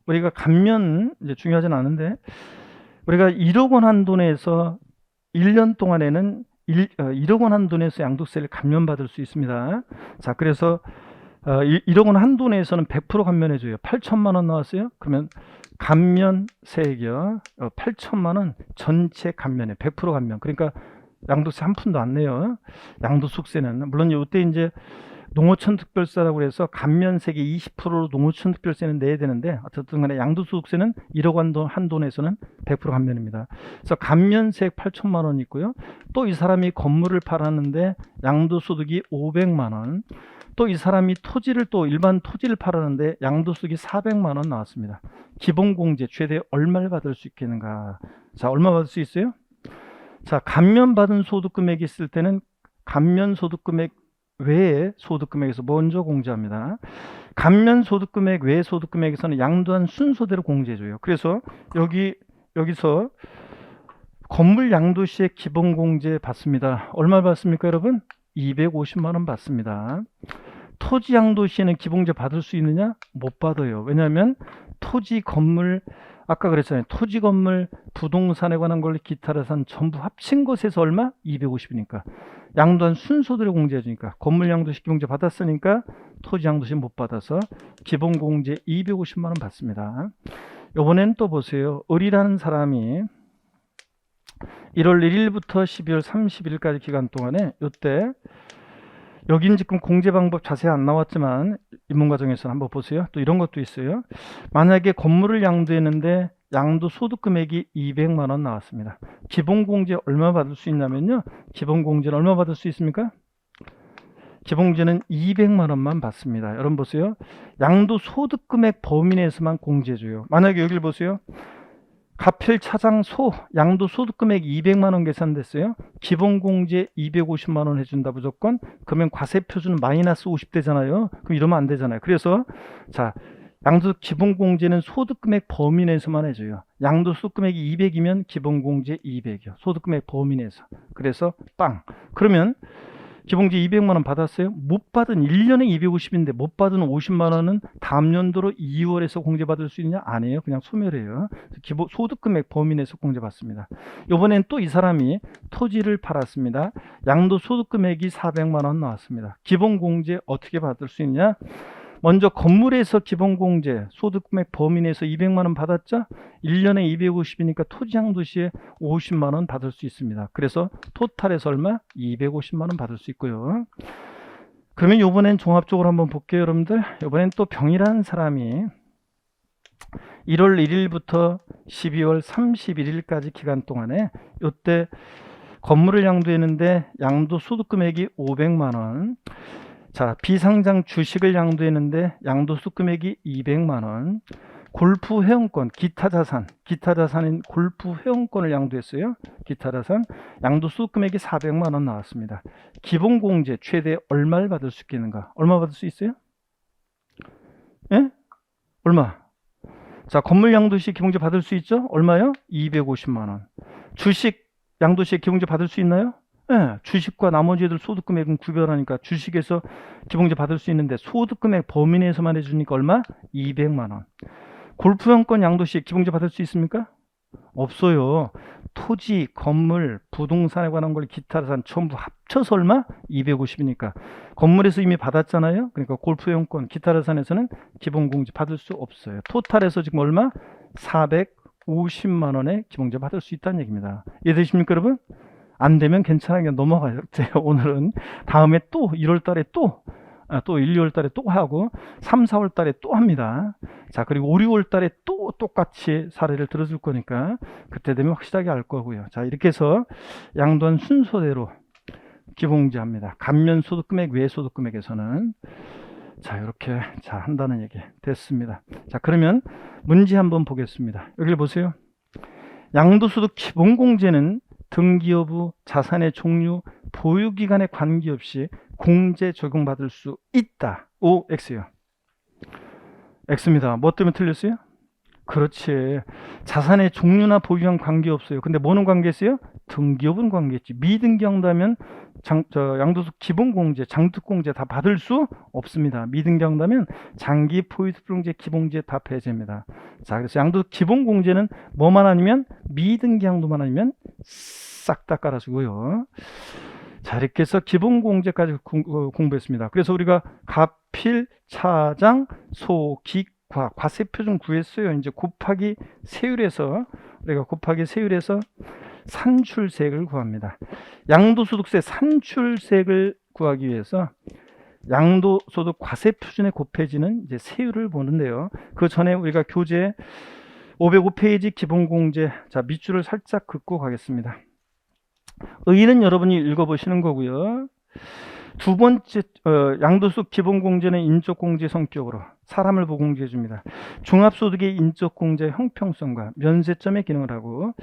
우리가 감면 이제 중요하진 않은데 우리가 1억 원 한도 내에서 1년 동안에는 1억 원 한도 내에서 양도세를 감면받을 수 있습니다. 자, 그래서 1억 원 한도 내에서는 100% 감면해줘요. 8천만 원 나왔어요. 그러면 감면세액이요. 8천만 원 전체 감면에 100% 감면. 그러니까 양도세 한 푼도 안 내요. 양도소득세는 물론 이때 이제 농어촌 특별세라고 해서 감면세액의 20%로 농어촌 특별세는 내야 되는데 어쨌든 간에 양도소득세는 1억 원 한도 내에서는 100% 감면입니다. 그래서 감면세액 8천만 원이 있고요. 또 이 사람이 건물을 팔았는데 양도소득이 500만 원. 또 이 사람이 토지를 또 일반 토지를 팔았는데 양도소득이 400만 원 나왔습니다. 기본공제 최대 얼마를 받을 수 있겠는가? 자, 얼마 받을 수 있어요? 자, 감면받은 소득금액이 있을 때는 감면소득금액 외에 소득금액에서 먼저 공제합니다. 감면소득금액 외의 소득금액에서는 양도한 순서대로 공제해줘요. 그래서 여기서 건물 양도 시에 기본공제 받습니다. 얼마 받습니까, 여러분? 250만 원 받습니다. 토지 양도 시에는 기본공제 받을 수 있느냐? 못 받아요. 왜냐하면 토지, 건물, 아까 그랬잖아요. 토지, 건물, 부동산에 관한 권리, 기타 자산 전부 합친 것에서 얼마? 250이니까. 양도한 순서대로 공제해주니까 건물 양도시 기본공제 받았으니까 토지 양도시 못 받아서 기본공제 250만 원 받습니다. 이번엔 또 보세요. 을이라는 사람이 1월 1일부터 12월 30일까지 기간 동안에 이때 여긴 지금 공제 방법 자세히 안 나왔지만 입문과정에서 한번 보세요. 또 이런 것도 있어요. 만약에 건물을 양도했는데 양도소득금액이 200만 원 나왔습니다. 기본공제 얼마 받을 수 있냐면요. 기본공제는 얼마 받을 수 있습니까? 기본공제는 200만 원만 받습니다. 여러분 보세요. 양도소득금액 범위 내에서만 공제해줘요. 만약에 여기를 보세요. 가필, 차장, 소, 양도소득금액 200만 원 계산됐어요. 기본공제 250만 원 해준다 무조건. 그러면 과세표준은 마이너스 50되잖아요. 그럼 이러면 안 되잖아요. 그래서 자, 양도소득 기본공제는 소득금액 범위 내에서만 해줘요. 양도소득금액이 200이면 기본공제 200이요. 소득금액 범위 내에서. 그래서 빵. 그러면 기본공제 200만 원 받았어요? 못 받은 1년에 250인데 못 받은 50만 원은 다음 연도로 2월에서 공제받을 수 있냐? 아니에요. 그냥 소멸해요. 기본 소득금액 범위 내에서 공제받습니다. 이번엔 또 이 사람이 토지를 팔았습니다. 양도소득금액이 400만 원 나왔습니다. 기본공제 어떻게 받을 수 있냐? 먼저 건물에서 기본공제 소득금액 범위 내에서 200만 원 받았죠? 1년에 250이니까 토지양도시에 50만 원 받을 수 있습니다. 그래서 토탈에서 얼마? 250만 원 받을 수 있고요. 그러면 이번엔 종합적으로 한번 볼게요, 여러분들. 이번엔 또 병이라는 사람이 1월 1일부터 12월 31일까지 기간 동안에 이때 건물을 양도했는데 양도소득금액이 500만 원. 자, 비상장 주식을 양도했는데 양도소득 금액이 200만 원. 골프 회원권, 기타 자산인 골프 회원권을 양도했어요. 기타 자산, 양도소득 금액이 400만 원 나왔습니다. 기본공제 최대 얼마를 받을 수 있겠는가? 얼마 받을 수 있어요? 예? 얼마? 자, 건물 양도시 기본공제 받을 수 있죠? 얼마요? 250만 원. 주식 양도시에 기본공제 받을 수 있나요? 네, 주식과 나머지 애들 소득금액은 구별하니까 주식에서 기본공제 받을 수 있는데 소득금액 범위 내에서만 해주니까 얼마? 200만 원. 골프형권 양도시 기본공제 받을 수 있습니까? 없어요. 토지, 건물, 부동산에 관한 걸 기타 자산 전부 합쳐서 얼마? 250이니까 건물에서 이미 받았잖아요. 그러니까 골프형권, 기타 자산에서는 기본공제 받을 수 없어요. 토탈에서 지금 얼마? 450만 원의 기본공제 받을 수 있다는 얘기입니다. 이해되십니까, 여러분? 안 되면 괜찮아요. 넘어가요. 오늘은 다음에 또 1월 달에 또 1, 2월 달에 또 하고 3, 4월 달에 또 합니다. 자, 그리고 5, 6월 달에 또 똑같이 사례를 들어줄 거니까 그때 되면 확실하게 알 거고요. 자, 이렇게 해서 양도한 순서대로 기본공제합니다. 감면소득금액, 외소득금액에서는 자, 이렇게 자 한다는 얘기 됐습니다. 자, 그러면 문제 한번 보겠습니다. 여기를 보세요. 양도소득 기본공제는 등기 여부, 자산의 종류, 보유기간에 관계없이 공제 적용받을 수 있다. O, X요. X입니다. 뭐 때문에 틀렸어요? 그렇지. 자산의 종류나 보유기간 관계없어요. 근데 뭐는 관계했어요? 등기 여부는 관계했지. 미등기 한다면 양도소득 기본공제, 장특공제 다 받을 수 없습니다. 미등기 한다면 장기 포유득공제, 기본공제 다 폐지입니다. 자, 그래서 양도소득 기본공제는 뭐만 아니면 미등기 양도만 아니면 싹 다 깔아주고요. 자, 이렇게 해서 기본공제까지 공부했습니다. 그래서 우리가 가필, 차장, 소, 기, 과세표준 구했어요. 이제 곱하기 세율에서 우리가 곱하기 세율에서 산출세액을 구합니다. 양도소득세 산출세액을 구하기 위해서 양도소득 과세표준에 곱해지는 이제 세율을 보는데요. 그 전에 우리가 교재 505페이지 기본공제, 자, 밑줄을 살짝 긋고 가겠습니다. 의의는 여러분이 읽어보시는 거고요. 두 번째, 양도소득 기본공제는 인적공제 성격으로 사람을 보고 공제해 줍니다. 종합소득의 인적공제 형평성과 면세점의 기능을 하고,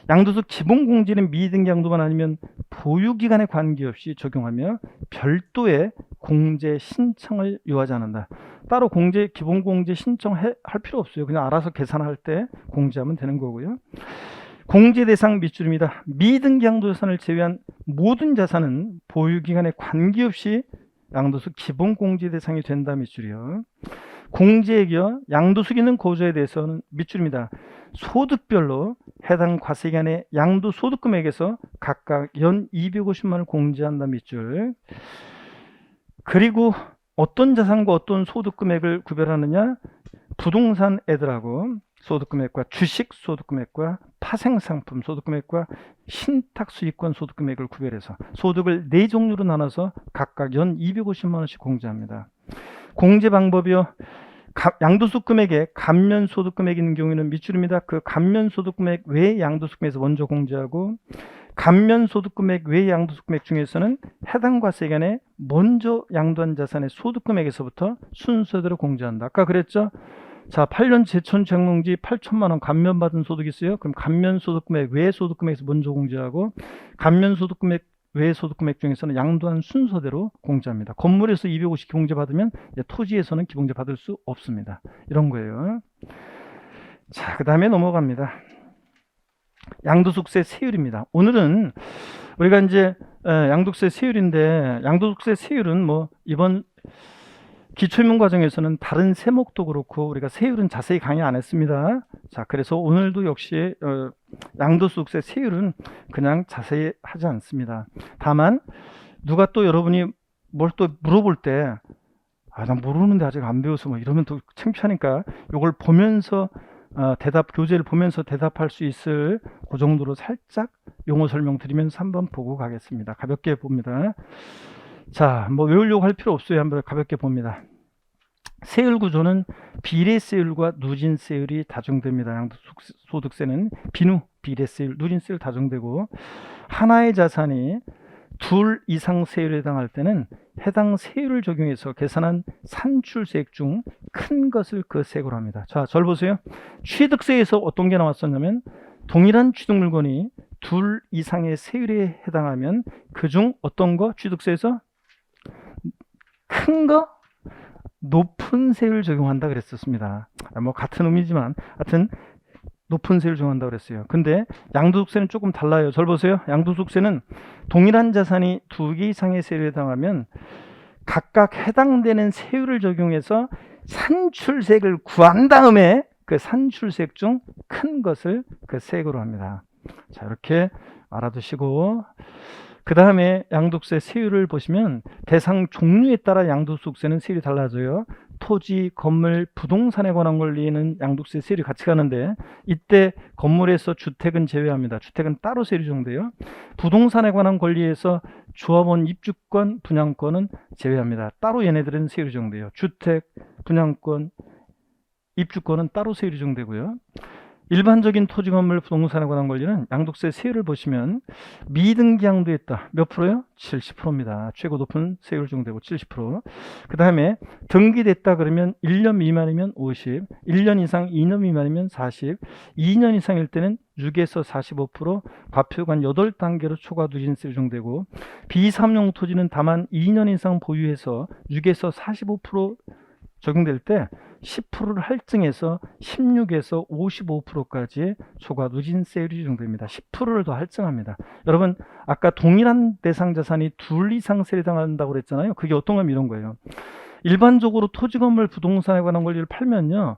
양도소득 기본공제는 미등기 양도만 아니면 보유기간에 관계없이 적용하며 별도의 공제 신청을 요하지 않는다. 따로 기본공제 신청할 필요 없어요. 그냥 알아서 계산할 때 공제하면 되는 거고요. 공제 대상 밑줄입니다. 미등기 양도 자산을 제외한 모든 자산은 보유기간에 관계없이 양도소득 기본공제 대상이 된다 밑줄이요. 공제액이요. 양도소득 있는 고조에 대해서는 밑줄입니다. 소득별로 해당 과세기간의 양도소득금액에서 각각 연 250만 원을 공제한다 밑줄. 그리고 어떤 자산과 어떤 소득금액을 구별하느냐? 부동산 애들하고 소득금액과 주식 소득금액과 파생상품 소득금액과 신탁수익권 소득금액을 구별해서 소득을 4종류로 나눠서 각각 연 250만 원씩 공제합니다. 공제 방법이요. 양도소득금액에 감면소득금액이 있는 경우에는 밑줄입니다. 그 감면소득금액 외 양도소득금액에서 먼저 공제하고, 감면소득금액 외 양도소득금액 중에서는 해당 과세기간에 먼저 양도한 자산의 소득금액에서부터 순서대로 공제한다. 아까 그랬죠? 자, 8년 제천 장롱지 8천만 원 감면받은 소득이 있어요. 그럼 감면소득금액 외 소득금액에서 먼저 공제하고, 감면소득금액 외 소득금액 중에서는 양도한 순서대로 공제합니다. 건물에서 250 기본공제 받으면 토지에서는 기본공제 받을 수 없습니다. 이런 거예요. 자, 그 다음에 넘어갑니다. 양도소득세 세율입니다. 오늘은 우리가 이제 양도세 세율인데 양도세 세율은 뭐 이번 기초입문 과정에서는 다른 세목도 그렇고 우리가 세율은 자세히 강의 안 했습니다. 자, 그래서 오늘도 역시 양도소득세 세율은 그냥 자세히 하지 않습니다. 다만 누가 또 여러분이 뭘 또 물어볼 때 난 모르는데 아직 안 배워서 뭐 이러면 또 창피하니까 이걸 보면서 교재를 보면서 대답할 수 있을 그 정도로 살짝 용어 설명 드리면서 한번 보고 가겠습니다. 가볍게 봅니다. 자, 뭐 외우려고 할 필요 없어요. 한번 가볍게 봅니다. 세율 구조는 비례세율과 누진세율이 다정됩니다. 양도소득세는 비누, 비례세율, 누진세율 다정되고 하나의 자산이 둘 이상 세율에 해당할 때는 해당 세율을 적용해서 계산한 산출세액 중 큰 것을 그 세액으로 합니다. 자, 절 보세요. 취득세에서 어떤 게 나왔었냐면 동일한 취득 물건이 둘 이상의 세율에 해당하면 그중 어떤 거 취득세에서 큰 거 높은 세율 적용한다 그랬었습니다. 뭐 같은 의미지만 하여튼 높은 세율 적용한다 그랬어요. 근데 양도소득세는 조금 달라요. 절 보세요. 양도소득세는 동일한 자산이 2개 이상의 세율에 해당하면 각각 해당되는 세율을 적용해서 산출세액을 구한 다음에 그 산출세액 중 큰 것을 그 세액으로 합니다. 자, 이렇게 알아두시고 그 다음에 양도세 세율을 보시면 대상 종류에 따라 양도소득세는 세율이 달라져요. 토지, 건물, 부동산에 관한 권리는 양도세 세율이 같이 가는데 이때 건물에서 주택은 제외합니다. 주택은 따로 세율이 적용돼요. 부동산에 관한 권리에서 조합원 입주권, 분양권은 제외합니다. 따로 얘네들은 세율이 적용돼요. 주택, 분양권, 입주권은 따로 세율이 적용되고요. 일반적인 토지, 건물, 부동산에 관한 권리는 양도세 세율을 보시면 미등기 양도했다. 몇 프로요? 70%입니다. 최고 높은 세율 적용되고 70%. 그 다음에 등기됐다 그러면 1년 미만이면 50, 1년 이상 2년 미만이면 40, 2년 이상일 때는 6에서 45%, 과표관 8단계로 초과 누진세 적용되고 비삼용 토지는 다만 2년 이상 보유해서 6에서 45% 적용될 때 10%를 할증해서 16에서 55%까지 초과 누진세율이 적용됩니다. 10%를 더 할증합니다. 여러분 아까 동일한 대상 자산이 둘 이상 세율에 해당한다고 그랬잖아요. 그게 어떤 거면 이런 거예요. 일반적으로 토지, 건물, 부동산에 관한 권리를 팔면요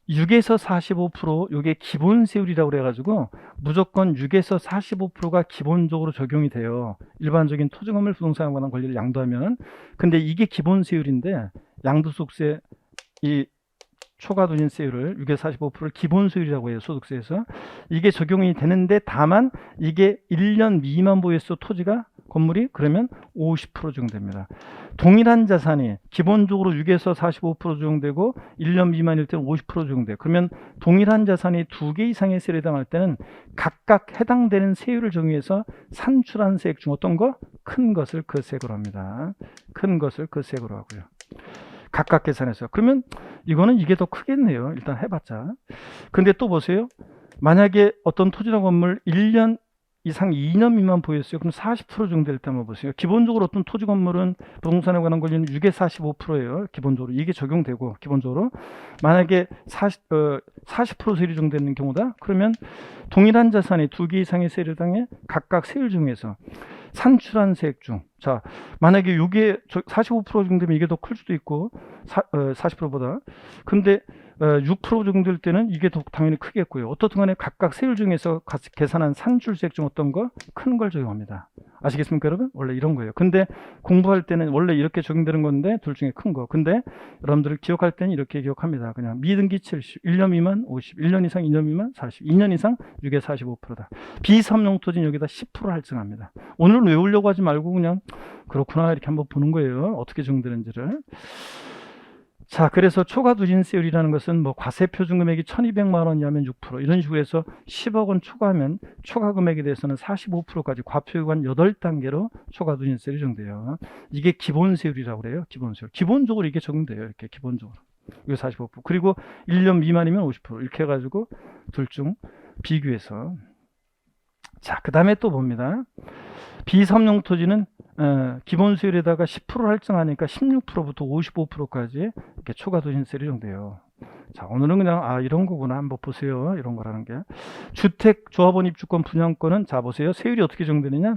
6에서 45% 이게 기본 세율이라고 그래가지고 무조건 6에서 45%가 기본적으로 적용이 돼요. 일반적인 토지, 건물, 부동산에 관한 권리를 양도하면. 근데 이게 기본 세율인데 양도소득세 이 초과 누진세율을 6에서 45%를 기본 세율이라고 해요. 소득세에서. 이게 적용이 되는데 다만 이게 1년 미만 보유했어 토지가 건물이 그러면 50% 적용됩니다. 동일한 자산이 기본적으로 6에서 45% 적용되고 1년 미만일 때는 50% 적용돼요. 그러면 동일한 자산이 2개 이상의 세율에 해당할 때는 각각 해당되는 세율을 정의해서 산출한 세액 중 어떤 거? 큰 것을 그 세액으로 합니다. 큰 것을 그 세액으로 하고요. 각각 계산해서. 그러면 이거는 이게 더 크겠네요. 일단 해봤자. 근데 또 보세요. 만약에 어떤 토지나 건물 1년 이상 2년 미만 보였어요. 그럼 40% 적용될 때 한번 보세요. 기본적으로 어떤 토지 건물은 부동산에 관한 권리는 6에서 45%예요. 기본적으로. 이게 적용되고 기본적으로. 만약에 40% 세율이 적용되는 경우다. 그러면 동일한 자산이 2개 이상의 세율에 해당해 각각 세율 중에서 산출한 세액 중, 자, 만약에 이게 45% 적용되면 이게 더 클 수도 있고 40%보다. 근데 6% 적용될 때는 이게 더 당연히 크겠고요. 어떻든 간에 각각 세율 중에서 계산한 산출세액 중 어떤 거? 큰 걸 적용합니다. 아시겠습니까, 여러분? 원래 이런 거예요. 근데 공부할 때는 원래 이렇게 적용되는 건데 둘 중에 큰 거. 근데 여러분들 기억할 때는 이렇게 기억합니다. 그냥 미등기 70, 1년 미만 50, 1년 이상 2년 미만 40, 2년 이상 6에 45%다. 비삼용 토지는 여기다 10% 할증합니다. 오늘은 외우려고 하지 말고 그냥 그렇구나 이렇게 한번 보는 거예요. 어떻게 적용되는지를. 자, 그래서 초과 누진세율이라는 것은 뭐 과세표준 금액이 1,200만 원이면 6% 이런 식으로 해서 10억 원 초과하면 초과 금액에 대해서는 45%까지 과표유관 8단계로 초과 누진세율이 적용돼요. 이게 기본세율이라고 그래요. 기본세율. 기본적으로 이게 적용돼요. 이렇게 기본적으로. 이거 45%. 그리고 1년 미만이면 50% 이렇게 해가지고 둘 중 비교해서. 자, 그 다음에 또 봅니다. 비삼용 토지는 기본 세율에다가 10% 할증하니까 16%부터 55%까지 이렇게 초과 누진세율이 적용돼요. 자, 오늘은 그냥 이런 거구나 한번 보세요. 이런 거라는 게. 주택, 조합원 입주권, 분양권은 자 보세요. 세율이 어떻게 적용되느냐?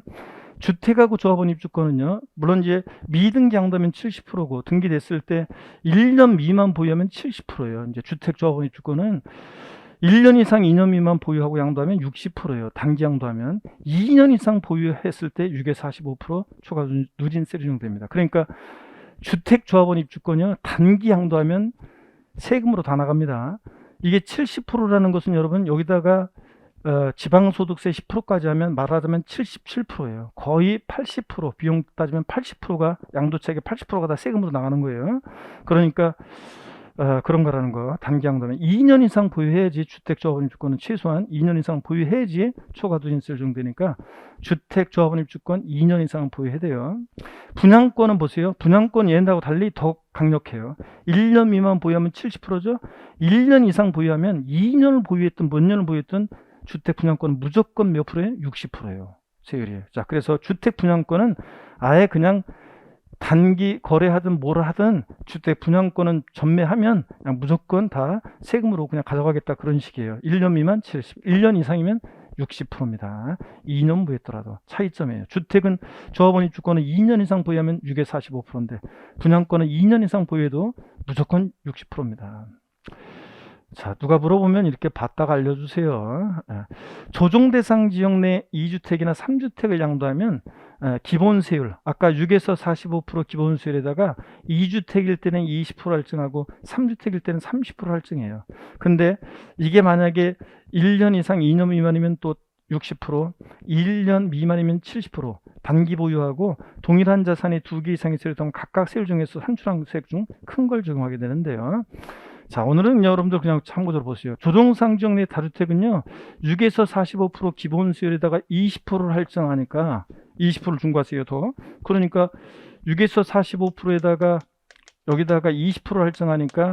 주택하고 조합원 입주권은요, 물론 이제 미등기 양도하면 70%고 등기됐을 때 1년 미만 보유하면 70%예요. 이제 주택 조합원 입주권은 1년 이상 2년 미만 보유하고 양도하면 60%예요. 단기 양도하면 2년 이상 보유했을 때 6에서 45% 초과 누진세 적용됩니다. 그러니까 주택 조합원 입주권이요, 단기 양도하면 세금으로 다 나갑니다. 이게 70%라는 것은 여러분 여기다가 지방소득세 10%까지 하면 말하자면 77%예요. 거의 80%, 비용 따지면 80%가 양도차익의 80%가 다 세금으로 나가는 거예요. 그러니까 그런 거라는 거. 단기 양도면 2년 이상 보유해야지, 주택조합원 입주권은 최소한 2년 이상 보유해야지 초과누진세 적용되니까 주택조합원 입주권 2년 이상 보유해야 돼요. 분양권은 보세요. 분양권 얘네하고 달리 더 강력해요. 1년 미만 보유하면 70%죠. 1년 이상 보유하면 2년을 보유했든 몇 년을 보유했든 주택 분양권은 무조건 몇 프로예요? 60%예요. 세율이. 자, 그래서 주택 분양권은 아예 그냥 단기 거래하든 뭘 하든 주택 분양권은 전매하면 그냥 무조건 다 세금으로 그냥 가져가겠다, 그런 식이에요. 1년 미만 70, 1년 이상이면 60%입니다. 2년 보유했더라도 차이점이에요. 주택은 조합원 입주권은 2년 이상 보유하면 6에서 45%인데 분양권은 2년 이상 보유해도 무조건 60%입니다. 자, 누가 물어보면 이렇게 봤다가 알려주세요. 조정 대상 지역 내 2주택이나 3주택을 양도하면 기본세율, 아까 6에서 45% 기본세율에다가 2주택일 때는 20% 할증하고 3주택일 때는 30% 할증해요. 근데 이게 만약에 1년 이상 2년 미만이면 또 60%, 1년 미만이면 70%, 단기 보유하고 동일한 자산이 2개 이상의 세율을 더하면 각각 세율 중에서 산출항세액 중 큰 걸 적용하게 되는데요. 자, 오늘은 여러분들 그냥 참고적으로 보세요. 조정상 지역 내 다주택은요, 6에서 45% 기본세율에다가 20%를 할증하니까 20% 중과세요, 더. 그러니까 6에서 45%에다가 여기다가 20% 할증하니까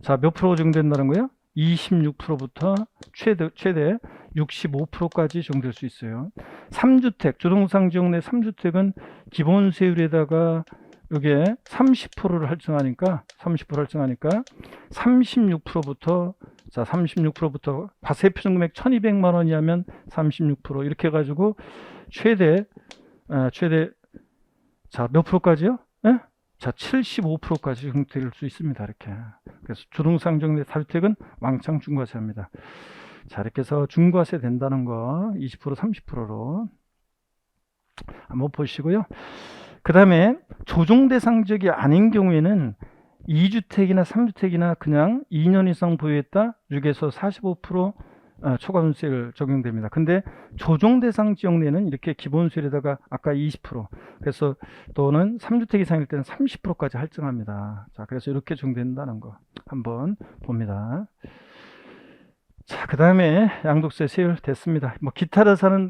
자, 몇 프로 적용된다는 거예요? 26%부터 최대 65%까지 적용될 수 있어요. 3주택, 조정상 지역 내 3주택은 기본세율에다가 여기에 30%를 할증하니까 36%부터 자, 36%부터 과세 표준 금액 1,200만 원이면 36% 이렇게 해 가지고 최대 자, 몇 프로까지요? 예? 자, 75%까지 적용될 수 있습니다. 이렇게. 그래서 조정상 지역 내 다주택은 왕창 중과세합니다. 자, 이렇게 해서 중과세 된다는 거 20%, 30%로 한번 보시고요. 그 다음에 조정 대상 지역이 아닌 경우에는 2주택이나 3주택이나 그냥 2년 이상 보유했다 6에서 45% 초과세율 적용됩니다. 근데 조정 대상 지역 내는 이렇게 기본세율에다가 아까 20% 그래서 또는 3주택 이상일 때는 30%까지 할증합니다. 자, 그래서 이렇게 적용된다는 거 한번 봅니다. 자, 그 다음에 양도세 세율 됐습니다. 뭐 기타 자산은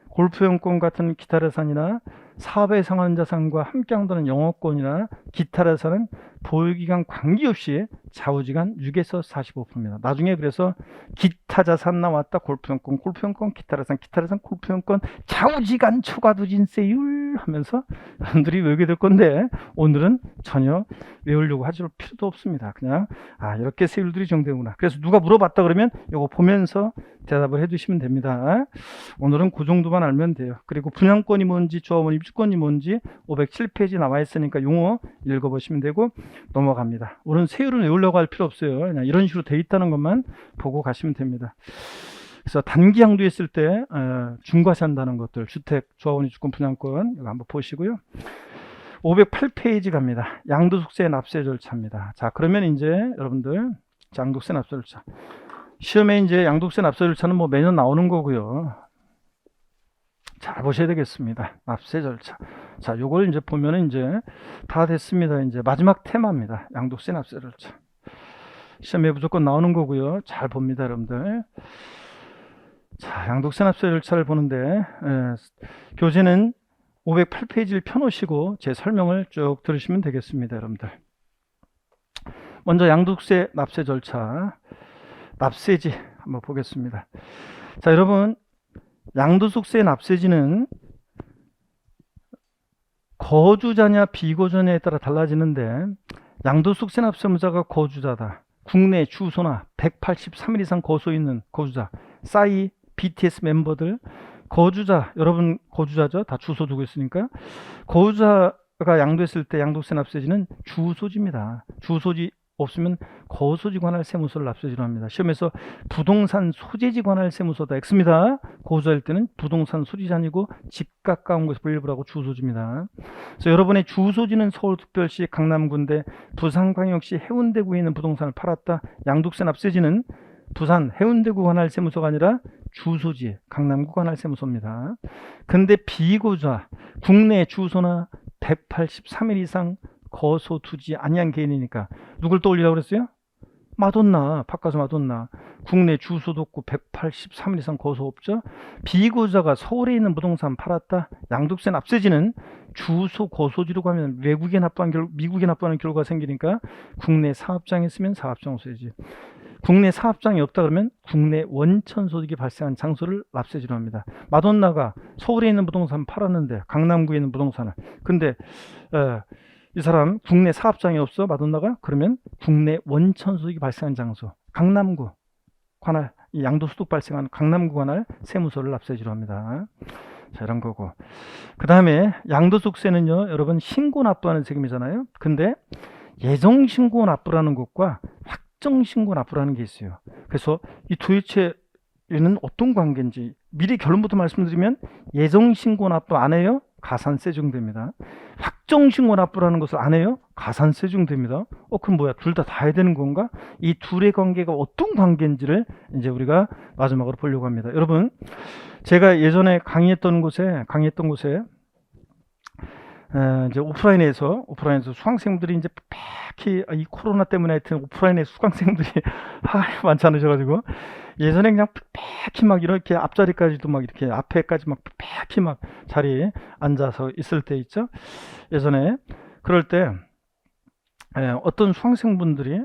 골프용권 같은 기타 자산이나 사업에 상한 자산과 함께 한다는 영업권이나 기타 자산은 보유기간 관계없이 좌우지간 6에서 45%입니다. 나중에 그래서 기타 자산 나왔다, 골프용권, 기타 자산, 골프용권, 좌우지간 초과누진세율 하면서 여러분들이 외우게 될 건데 오늘은 전혀 외우려고 하실 필요도 없습니다. 그냥 이렇게 세율들이 적용되구나. 그래서 누가 물어봤다 그러면 이거 보면서 대답을 해주시면 됩니다. 오늘은 그 정도만 알면 돼요. 그리고 분양권이 뭔지 조합원 입주권이 뭔지 507페이지 나와 있으니까 용어 읽어보시면 되고 넘어갑니다. 오늘은 세율을 외우려고 할 필요 없어요. 그냥 이런 식으로 돼 있다는 것만 보고 가시면 됩니다. 그래서 단기 양도했을 때 중과세한다는 것들, 주택, 조합원 입주권, 분양권 이거 한번 보시고요. 508페이지 갑니다. 양도소득세 납세 절차입니다. 자, 그러면 이제 여러분들 양도세 납세 절차. 시험에 이제 양도세 납세 절차는 뭐 매년 나오는 거고요. 잘 보셔야 되겠습니다. 납세 절차. 자, 요걸 이제 보면은 이제 다 됐습니다. 이제 마지막 테마입니다. 양도세 납세 절차. 시험에 무조건 나오는 거고요. 잘 봅니다, 여러분들. 자, 양도세 납세 절차를 보는데 교재는 508페이지를 펴놓으시고 제 설명을 쭉 들으시면 되겠습니다, 여러분들. 먼저 양도세 납세 절차, 납세지 한번 보겠습니다. 자, 여러분, 양도소득세 납세지는 거주자냐 비거주자냐에 따라 달라지는데 양도소득세 납세의무자가 거주자다. 국내 주소나 183일 이상 거소 있는 거주자, 싸이 BTS 멤버들, 거주자, 여러분 거주자죠? 다 주소 두고 있으니까. 거주자가 양도했을 때 양도세 납세지는 주소지입니다. 주소지 없으면 거소지 관할 세무서를 납세지로 합니다. 시험에서 부동산 소재지 관할 세무서다 X입니다. 거주할 때는 부동산 소지자 아니고 집 가까운 곳에 분류하고 주소지입니다. 그래서 여러분의 주소지는 서울특별시 강남구인데 부산광역시 해운대구에 있는 부동산을 팔았다. 양도세 납세지는 부산 해운대구 관할 세무서가 아니라 주소지 강남구 관할 세무서입니다. 근데 비거주자 국내 주소나 183일 이상 거소 두지 아니한 개인이니까 누굴 떠올리라고 그랬어요? 마돈나, 바꿔서 마돈나. 국내 주소도 없고 183일 이상 거소 없죠. 비거주자가 서울에 있는 부동산 팔았다. 양도세 납세지는 주소 거소지로 가면 외국에 납부한 미국에 납부하는 결과가 생기니까 국내 사업장에 있으면 사업장 소재지. 국내 사업장이 없다 그러면 국내 원천 소득이 발생한 장소를 납세지로 합니다. 마돈나가 서울에 있는 부동산 팔았는데 강남구에 있는 부동산을 근데 이 사람 국내 사업장이 없어 마돈나가 그러면 국내 원천 소득이 발생한 장소 강남구 관할 이 양도소득 발생한 강남구 관할 세무서를 납세지로 합니다. 자, 이런 거고 그 다음에 양도소득세는요 여러분 신고 납부하는 세금이잖아요. 근데 예정신고 납부라는 것과 확정신고 납부라는 게 있어요. 그래서 이 도대체 얘는 어떤 관계인지 미리 결론부터 말씀드리면 예정신고 납부 안 해요? 가산세 적용됩니다. 확정신고 납부라는 것을 안 해요? 가산세 적용됩니다. 그럼 뭐야? 둘 다 해야 되는 건가? 이 둘의 관계가 어떤 관계인지를 이제 우리가 마지막으로 보려고 합니다. 여러분, 제가 예전에 강의했던 곳에 이제 오프라인에서 수강생들이 이제 특히 이 코로나 때문에 하여튼 오프라인에 수강생들이 많지 않으셔가지고 예전에 그냥 빽빽히 막 이렇게 앞자리까지도 막 이렇게 앞에까지 막 빽빽히 막 자리에 앉아서 있을 때 있죠. 예전에 그럴 때 어떤 수강생분들이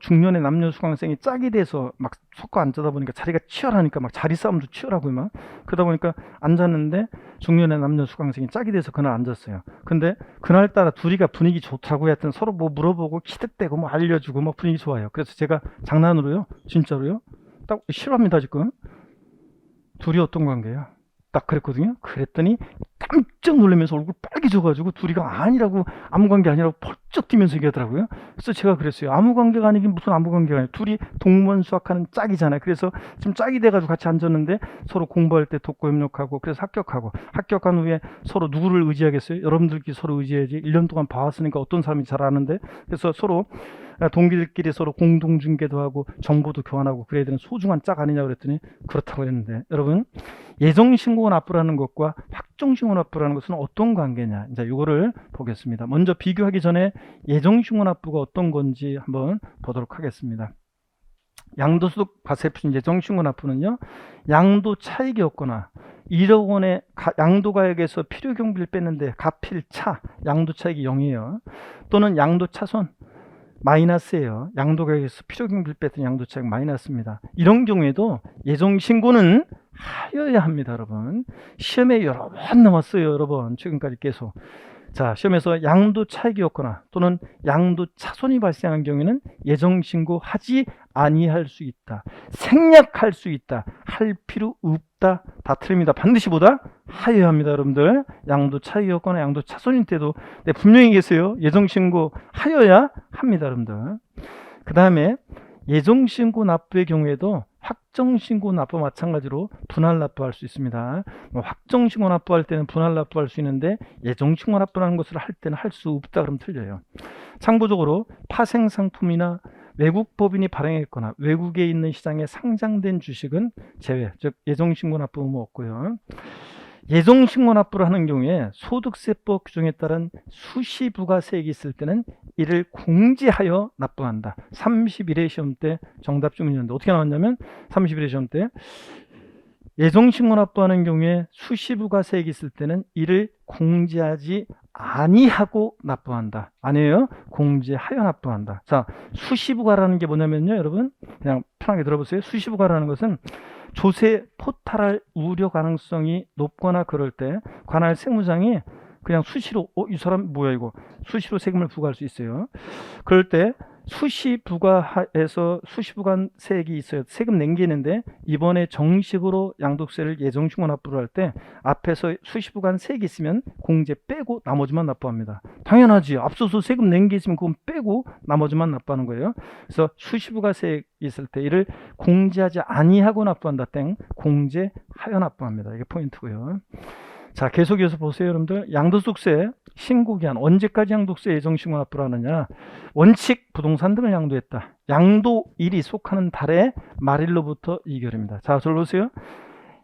중년의 남녀 수강생이 짝이 돼서 막 섞어 앉다 보니까 자리가 치열하니까 막 자리 싸움도 치열하고요 막 그러다 보니까 앉았는데 중년의 남녀 수강생이 짝이 돼서 그날 앉았어요. 근데 그날따라 둘이가 분위기 좋다고 하여튼 서로 뭐 물어보고 키득대고 뭐 알려주고 막 분위기 좋아요. 그래서 제가 장난으로요 진짜로요 딱 싫어합니다 지금 둘이 어떤 관계야 딱 그랬거든요. 그랬더니 깜짝 놀라면서 얼굴 빨개져가지고 둘이가 아니라고 아무 관계 아니라고 펄쩍 뛰면서 얘기하더라고요. 그래서 제가 그랬어요. 아무 관계가 아니긴 무슨 아무 관계가 아니에요. 둘이 동문 수학하는 짝이잖아요. 그래서 지금 짝이 돼가지고 같이 앉았는데 서로 공부할 때 돕고 협력하고 그래서 합격한 후에 서로 누구를 의지하겠어요? 여러분들끼리 서로 의지해야지. 1년 동안 봐왔으니까 어떤 사람인지 잘 아는데 그래서 서로 동기들끼리 서로 공동중개도 하고 정보도 교환하고 그래야 되는 소중한 짝 아니냐고 그랬더니 그렇다고 했는데 여러분 예정신고 납부라는 것과 확정신고 납부라는 것은 어떤 관계냐 이제 이거를 보겠습니다. 먼저 비교하기 전에 예정신고 납부가 어떤 건지 한번 보도록 하겠습니다. 양도소득 과세표 예정신고 납부는요 양도 차익이 없거나 1억 원의 양도가액에서 필요경비를 뺐는데 가필차 양도 차익이 0이에요. 또는 양도 차손 마이너스예요. 양도가액에서 필요경비를 뺐더니 양도차익 마이너스입니다. 이런 경우에도 예정신고는 하여야 합니다. 여러분 시험에 여러 번 나왔어요. 여러 번 최근까지 계속 자 시험에서 양도차익이 없거나 또는 양도차손이 발생한 경우에는 예정신고하지 아니할 수 있다. 생략할 수 있다. 할 필요 없다. 다 틀립니다. 반드시 보다 하여야 합니다. 여러분들 양도차익이 없거나 양도차손일 때도 분명히 계세요. 예정신고 하여야 합니다. 여러분들 그 다음에 예정신고 납부의 경우에도 확정신고 납부 마찬가지로 분할 납부할 수 있습니다. 확정신고 납부할 때는 분할 납부할 수 있는데 예정신고 납부라는 것을 할 때는 할 수 없다 그러면 틀려요. 참고적으로 파생상품이나 외국 법인이 발행했거나 외국에 있는 시장에 상장된 주식은 제외, 즉 예정신고 납부는 없고요. 예정신고 납부를 하는 경우에 소득세법 규정에 따른 수시부가세액이 있을 때는 이를 공제하여 납부한다. 31회 시험 때 정답 주문이었는데 어떻게 나왔냐면 31회 시험 때 예정신고 납부하는 경우에 수시부가세액이 있을 때는 이를 공제하지 아니하고 납부한다. 아니에요. 공제하여 납부한다. 자, 수시부가라는 게 뭐냐면요. 여러분 그냥 편하게 들어보세요. 수시부가라는 것은 조세 포탈할 우려 가능성이 높거나 그럴 때 관할 세무장이 그냥 수시로 이 사람 뭐야 이거 수시로 세금을 부과할 수 있어요. 그럴 때 수시부가에서 수시부간세액이 있어요. 세금 낸 게 있는데 이번에 정식으로 양도세를 예정신고 납부를 할 때 앞에서 수시부간세액이 있으면 공제 빼고 나머지만 납부합니다. 당연하지. 앞서서 세금 낸 게 있으면 그건 빼고 나머지만 납부하는 거예요. 그래서 수시부가세액이 있을 때 이를 공제하지 아니하고 납부한다. 땡. 공제하여 납부합니다. 이게 포인트고요. 자, 계속해서 보세요, 여러분들. 양도소득세 신고기한 언제까지 양도세 예정신고 납부를 하느냐? 원칙 부동산 등을 양도했다. 양도일이 속하는 달의 말일로부터 2개월입니다. 자, 저를 보세요.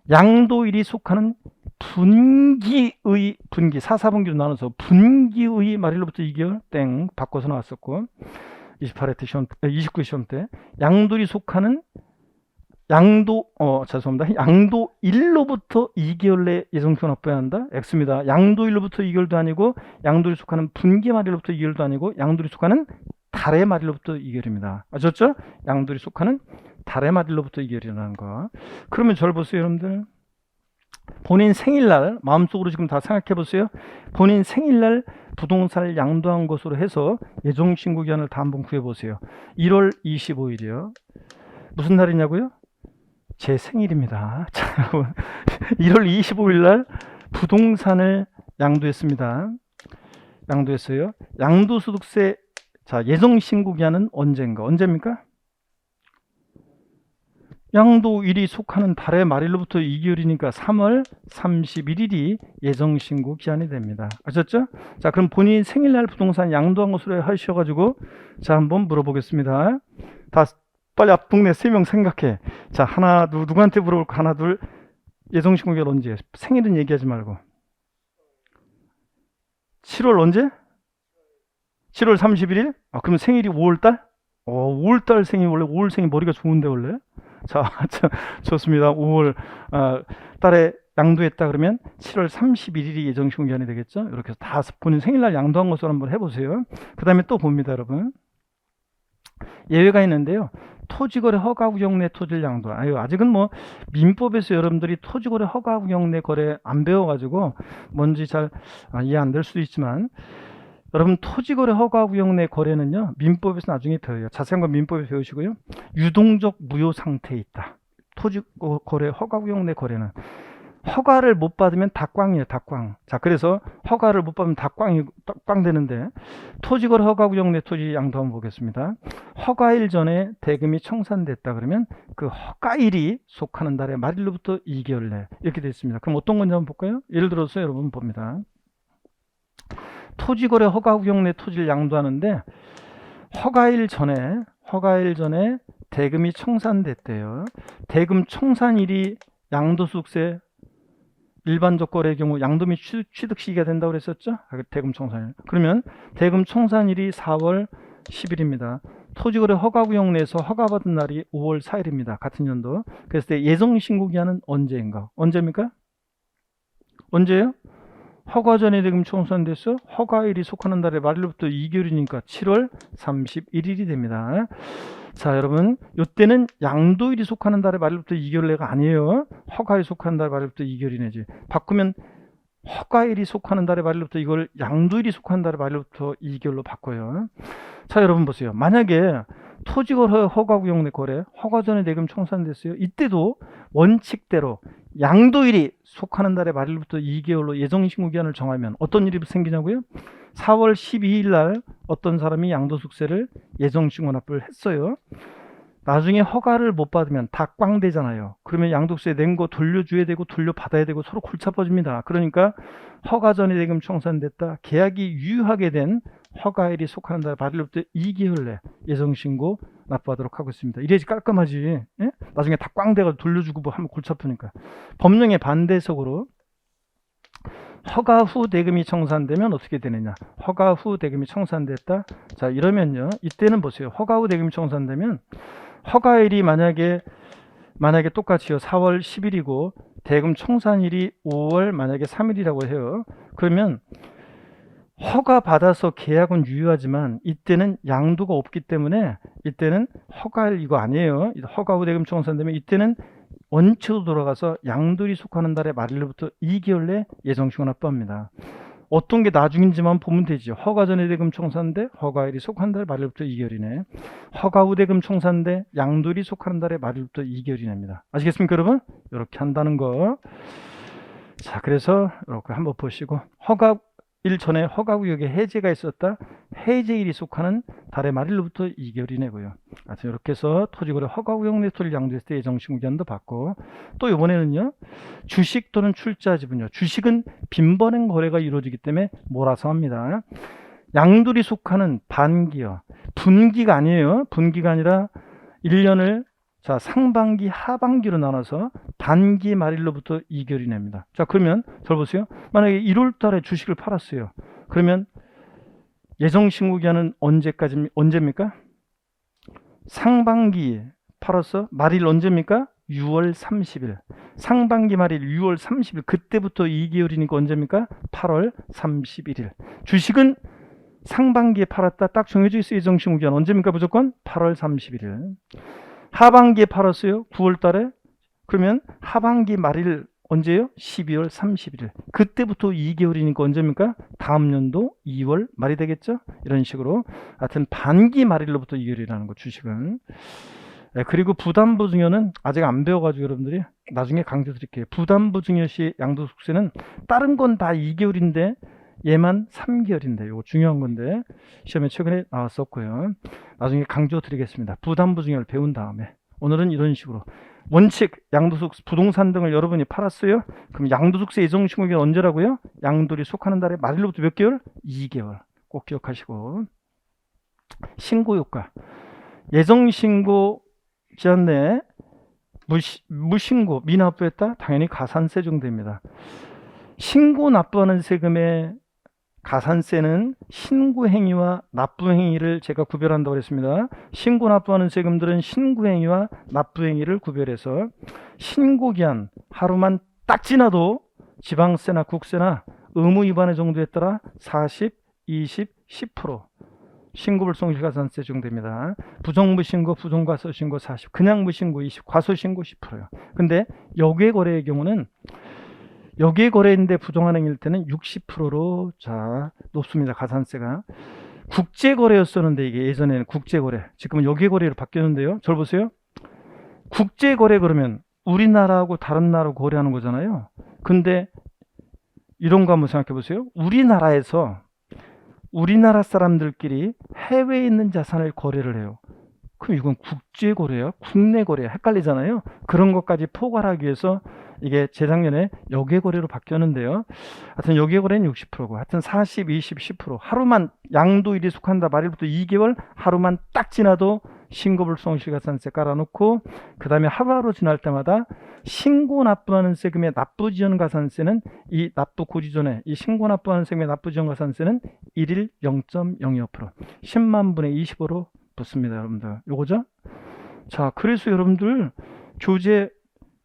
양도일이 속하는 분기 4분기로 나눠서 분기의 말일로부터 2개월 땡 바꿔서 나왔었고 28회 시험 29회 시험 때 양도일이 속하는 양도일로부터 2개월 내 예정신고 납부해야 한다. X입니다. 양도일로부터 2개월도 아니고 양도일이 속하는 분기 말일로부터 2개월도 아니고 양도일이 속하는 달의 말일로부터 2개월입니다. 아셨죠? 양도일이 속하는 달의 말일로부터 2개월이라는 거. 그러면 저를 보세요, 여러분들. 본인 생일날 마음속으로 지금 다 생각해 보세요. 본인 생일날 부동산을 양도한 것으로 해서 예정신고 기한을 다 한번 구해 보세요. 1월 25일이요. 무슨 날이냐고요? 제 생일입니다. 자, 여러분, 1월 25일 날 부동산을 양도했습니다. 양도했어요. 양도소득세 자 예정신고 기한은 언제입니까? 양도일이 속하는 달의 말일로부터 2개월이니까 3월 31일이 예정신고 기한이 됩니다. 아셨죠? 자, 그럼 본인 생일날 부동산 양도한 것으로 하셔가지고 자 한번 물어보겠습니다. 다 빨리 앞 동네 3명 생각해. 자, 하나, 둘, 누구한테 물어볼까? 하나, 둘. 예정신고 기한 언제? 생일은 얘기하지 말고. 7월 언제? 7월 31일? 아, 그럼 생일이 5월달? 5월달 생일, 원래 5월 생일 머리가 좋은데, 원래. 자, 좋습니다. 5월 달에 양도했다 그러면 7월 31일이 예정신고 기한이 되겠죠? 이렇게 해서 다 본인 생일날 양도한 것으로 한번 해보세요. 그 다음에 또 봅니다, 여러분. 예외가 있는데요. 토지거래 허가구역 내 토지를 양도. 아직은 뭐 민법에서 여러분들이 토지거래 허가구역 내 거래 안 배워가지고 뭔지 잘 이해 안 될 수도 있지만 여러분 토지거래 허가구역 내 거래는요. 민법에서 나중에 배워요. 자세한 건 민법에서 배우시고요. 유동적 무효 상태에 있다. 토지거래 허가구역 내 거래는 허가를 못 받으면 다 꽝이에요. 다 꽝. 자, 그래서 허가를 못 받으면 다 꽝 되는데 토지거래 허가구역 내 토지 양도 한번 보겠습니다. 허가일 전에 대금이 청산됐다 그러면 그 허가일이 속하는 달의 말일로부터 2개월 내 이렇게 되어 있습니다. 그럼 어떤 건지 한번 볼까요? 예를 들어서 여러분 봅니다. 토지거래 허가구역 내 토지를 양도하는데 허가일 전에 대금이 청산됐대요. 대금 청산일이 양도소득세 일반적 거래의 경우 양도 및 취득 시기가 된다고 그랬었죠? 대금 청산일. 그러면 대금 청산일이 4월 10일입니다. 토지거래 허가구역 내에서 허가받은 날이 5월 4일입니다. 같은 연도. 그래서 예정신고 기한은 언제인가? 언제입니까? 언제예요? 허가 전에 대금 청산돼서 허가일이 속하는 달의 말일로부터 2개월이니까 7월 31일이 됩니다. 자, 여러분, 이때는 양도일이 속하는 달의 말일부터 2개월 내가 아니에요. 허가일이 속하는 달의 말일부터 2개월이 내지. 바꾸면 허가일이 속하는 달의 말일부터 이걸 양도일이 속하는 달의 말일부터 2개월로 바꿔요. 자, 여러분 보세요. 만약에 토지거래 허가구역 내 거래 허가 전에 대금 청산됐어요. 이때도 원칙대로 양도일이 속하는 달의 말일부터 2개월로 예정신고 기한을 정하면 어떤 일이 생기냐고요? 4월 12일 날 어떤 사람이 양도소득세를 예정신고 납부를 했어요. 나중에 허가를 못 받으면 다 꽝 되잖아요. 그러면 양도세 낸 거 돌려줘야 되고 돌려받아야 되고 서로 골치 아파집니다. 그러니까 허가 전에 대금 청산됐다. 계약이 유효하게 된 허가일이 속하는 달 말일부터 2개월 내 예정신고 납부하도록 하고 있습니다. 이래야지 깔끔하지. 예? 나중에 다 꽝 돼가지고 돌려주고 뭐 하면 골치 아프니까. 법령의 반대석으로 허가 후 대금이 청산되면 어떻게 되느냐? 허가 후 대금이 청산됐다. 자, 이러면요. 이때는 보세요. 허가 후 대금이 청산되면 허가일이 만약에 똑같이요. 4월 10일이고 대금 청산일이 5월 만약에 3일이라고 해요. 그러면 허가 받아서 계약은 유효하지만 이때는 양도가 없기 때문에 이때는 허가일 이거 아니에요. 허가 후 대금 청산되면 이때는 원칙으로 돌아가서 양도일이 속하는 달의 말일로부터 2개월 내 예정신고 납부합니다. 어떤 게 나중인지만 보면 되지. 허가 전에 대금 청산대 허가일이 속한 달 말일부터 2개월이네. 허가 후 대금 청산대 양도일이 속하는 달의 말일부터 2개월이냅니다. 아시겠습니까 여러분? 이렇게 한다는 거. 자, 그래서 이렇게 한번 보시고, 허가일 전에 허가구역에 해제가 있었다. 해제일이 속하는 달의 말일로부터 2개월이 내고요. 하여튼 이렇게 해서 토지거래 허가구역 내 토지를 양도했을 때 예정신고기한도 받고, 또 이번에는요, 주식 또는 출자 지분요. 주식은 빈번행 거래가 이루어지기 때문에 몰아서 합니다. 양도일이 속하는 반기요. 분기가 아니에요. 분기가 아니라 1년을 자, 상반기, 하반기로 나눠서 반기 말일로부터 2개월이 냅니다. 자, 그러면 잘 보세요. 만약에 1월 달에 주식을 팔았어요. 그러면 예정신고기한은 언제입니까? 상반기 팔아서 말일 언제입니까? 6월 30일. 상반기 말일 6월 30일. 그때부터 2개월이니까 언제입니까? 8월 31일. 주식은 상반기에 팔았다. 딱 정해져 있어요. 예정신고기한 언제입니까? 무조건 8월 31일. 하반기에 팔았어요. 9월 달에. 그러면 하반기 말일 언제요? 12월 31일. 그때부터 2개월이니까 언제입니까? 다음 연도 2월 말이 되겠죠? 이런 식으로. 하여튼 반기 말일로부터 2개월이라는 거, 주식은. 네, 그리고 부담부 증여는 아직 안 배워가지고 여러분들이 나중에 강조 드릴게요. 부담부 증여 시 양도소득세는 다른 건 다 2개월인데 얘만 3개월인데, 이거 중요한 건데 시험에 최근에 나왔었고요. 나중에 강조 드리겠습니다. 부담부 증여를 배운 다음에. 오늘은 이런 식으로 원칙, 양도소득세, 부동산 등을 여러분이 팔았어요. 그럼 양도소득세 예정신고기간 언제라고요? 양도일이 속하는 달의 말일로부터 몇 개월? 2개월. 꼭 기억하시고. 신고효과. 예정신고 기한 내에 무신고, 미납부했다? 당연히 가산세 적용됩니다. 신고 납부하는 세금의 가산세는 신고행위와 납부행위를 제가 구별한다고 했습니다. 신고 납부하는 세금들은 신고행위와 납부행위를 구별해서 신고기한 하루만 딱 지나도 지방세나 국세나 의무 위반의 정도에 따라 40, 20, 10% 신고불성실가산세 적용됩니다. 부정무신고, 부정과소신고 40, 그냥 무신고 20, 과소신고 10%요. 근데 역외거래의 경우는 역외거래인데 부정한행일 때는 60%로 자 높습니다. 가산세가. 국제거래였었는데 이게 예전에는 국제거래, 지금은 역외거래로 바뀌었는데요. 절 보세요. 국제거래 그러면 우리나라하고 다른 나라하고 거래하는 거잖아요. 근데 이런 거 한번 생각해 보세요. 우리나라에서 우리나라 사람들끼리 해외에 있는 자산을 거래를 해요. 그럼 이건 국제거래야? 국내거래야? 헷갈리잖아요. 그런 것까지 포괄하기 위해서 이게 재작년에 역외거래로 바뀌었는데요. 하여튼 역외거래는 60%고, 하여튼 40, 20, 10% 하루만 양도일이 속한다 말일부터 2개월 하루만 딱 지나도 신고불성실가산세 깔아놓고, 그 다음에 하루하루 지날 때마다 신고 납부하는 세금의 납부지연가산세는 이 납부 고지 전에 이 신고 납부하는 세금의 납부지연가산세는 1일 0.02%, 10만 분의 25로 붙습니다. 여러분들 요거죠? 자, 그래서 여러분들 교재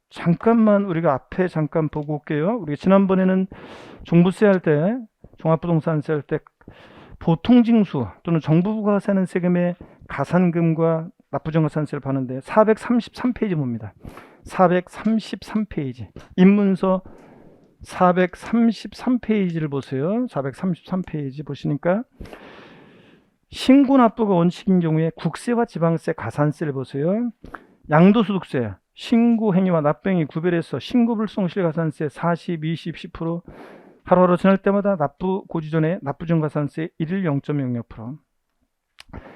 잠깐만 우리가 앞에 잠깐 보고 올게요. 우리가 지난번에는 종부세 할 때, 종합부동산세 할 때 보통징수 또는 정부가 세는 세금의 가산금과 납부정가산세를 파는데 433페이지 봅니다. 433페이지 입문서 433페이지를 보세요. 433페이지 보시니까 신고 납부가 원칙인 경우에 국세와 지방세, 가산세를 보세요. 양도소득세, 신고행위와 납부행위 구별해서 신고불성실가산세 40, 20, 10% 하루하루 지날 때마다 납부 고지 전에 납부정가산세 1일 0.00%,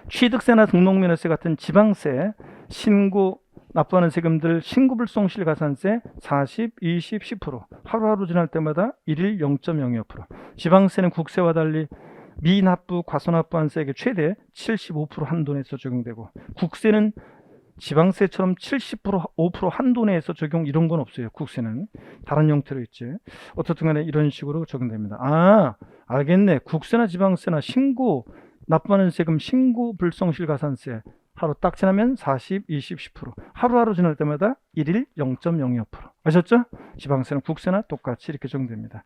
취득세나 등록면허세 같은 지방세, 신고 납부하는 세금들 신고불성실가산세 40, 20, 10% 하루하루 지날 때마다 1일 0.02%. 지방세는 국세와 달리 미납부, 과소납부한 세액의 최대 75% 한도 내에서 적용되고, 국세는 지방세처럼 70%, 5% 한도 내에서 적용 이런 건 없어요. 국세는 다른 형태로 있지. 어떻든 간에 이런 식으로 적용됩니다. 아, 알겠네. 국세나 지방세나 신고 납부하는 세금 신고불성실가산세 하루 딱 지나면 40, 20, 10% 하루하루 지날 때마다 1일 0.02%. 아셨죠? 지방세나 국세나 똑같이 이렇게 적용됩니다.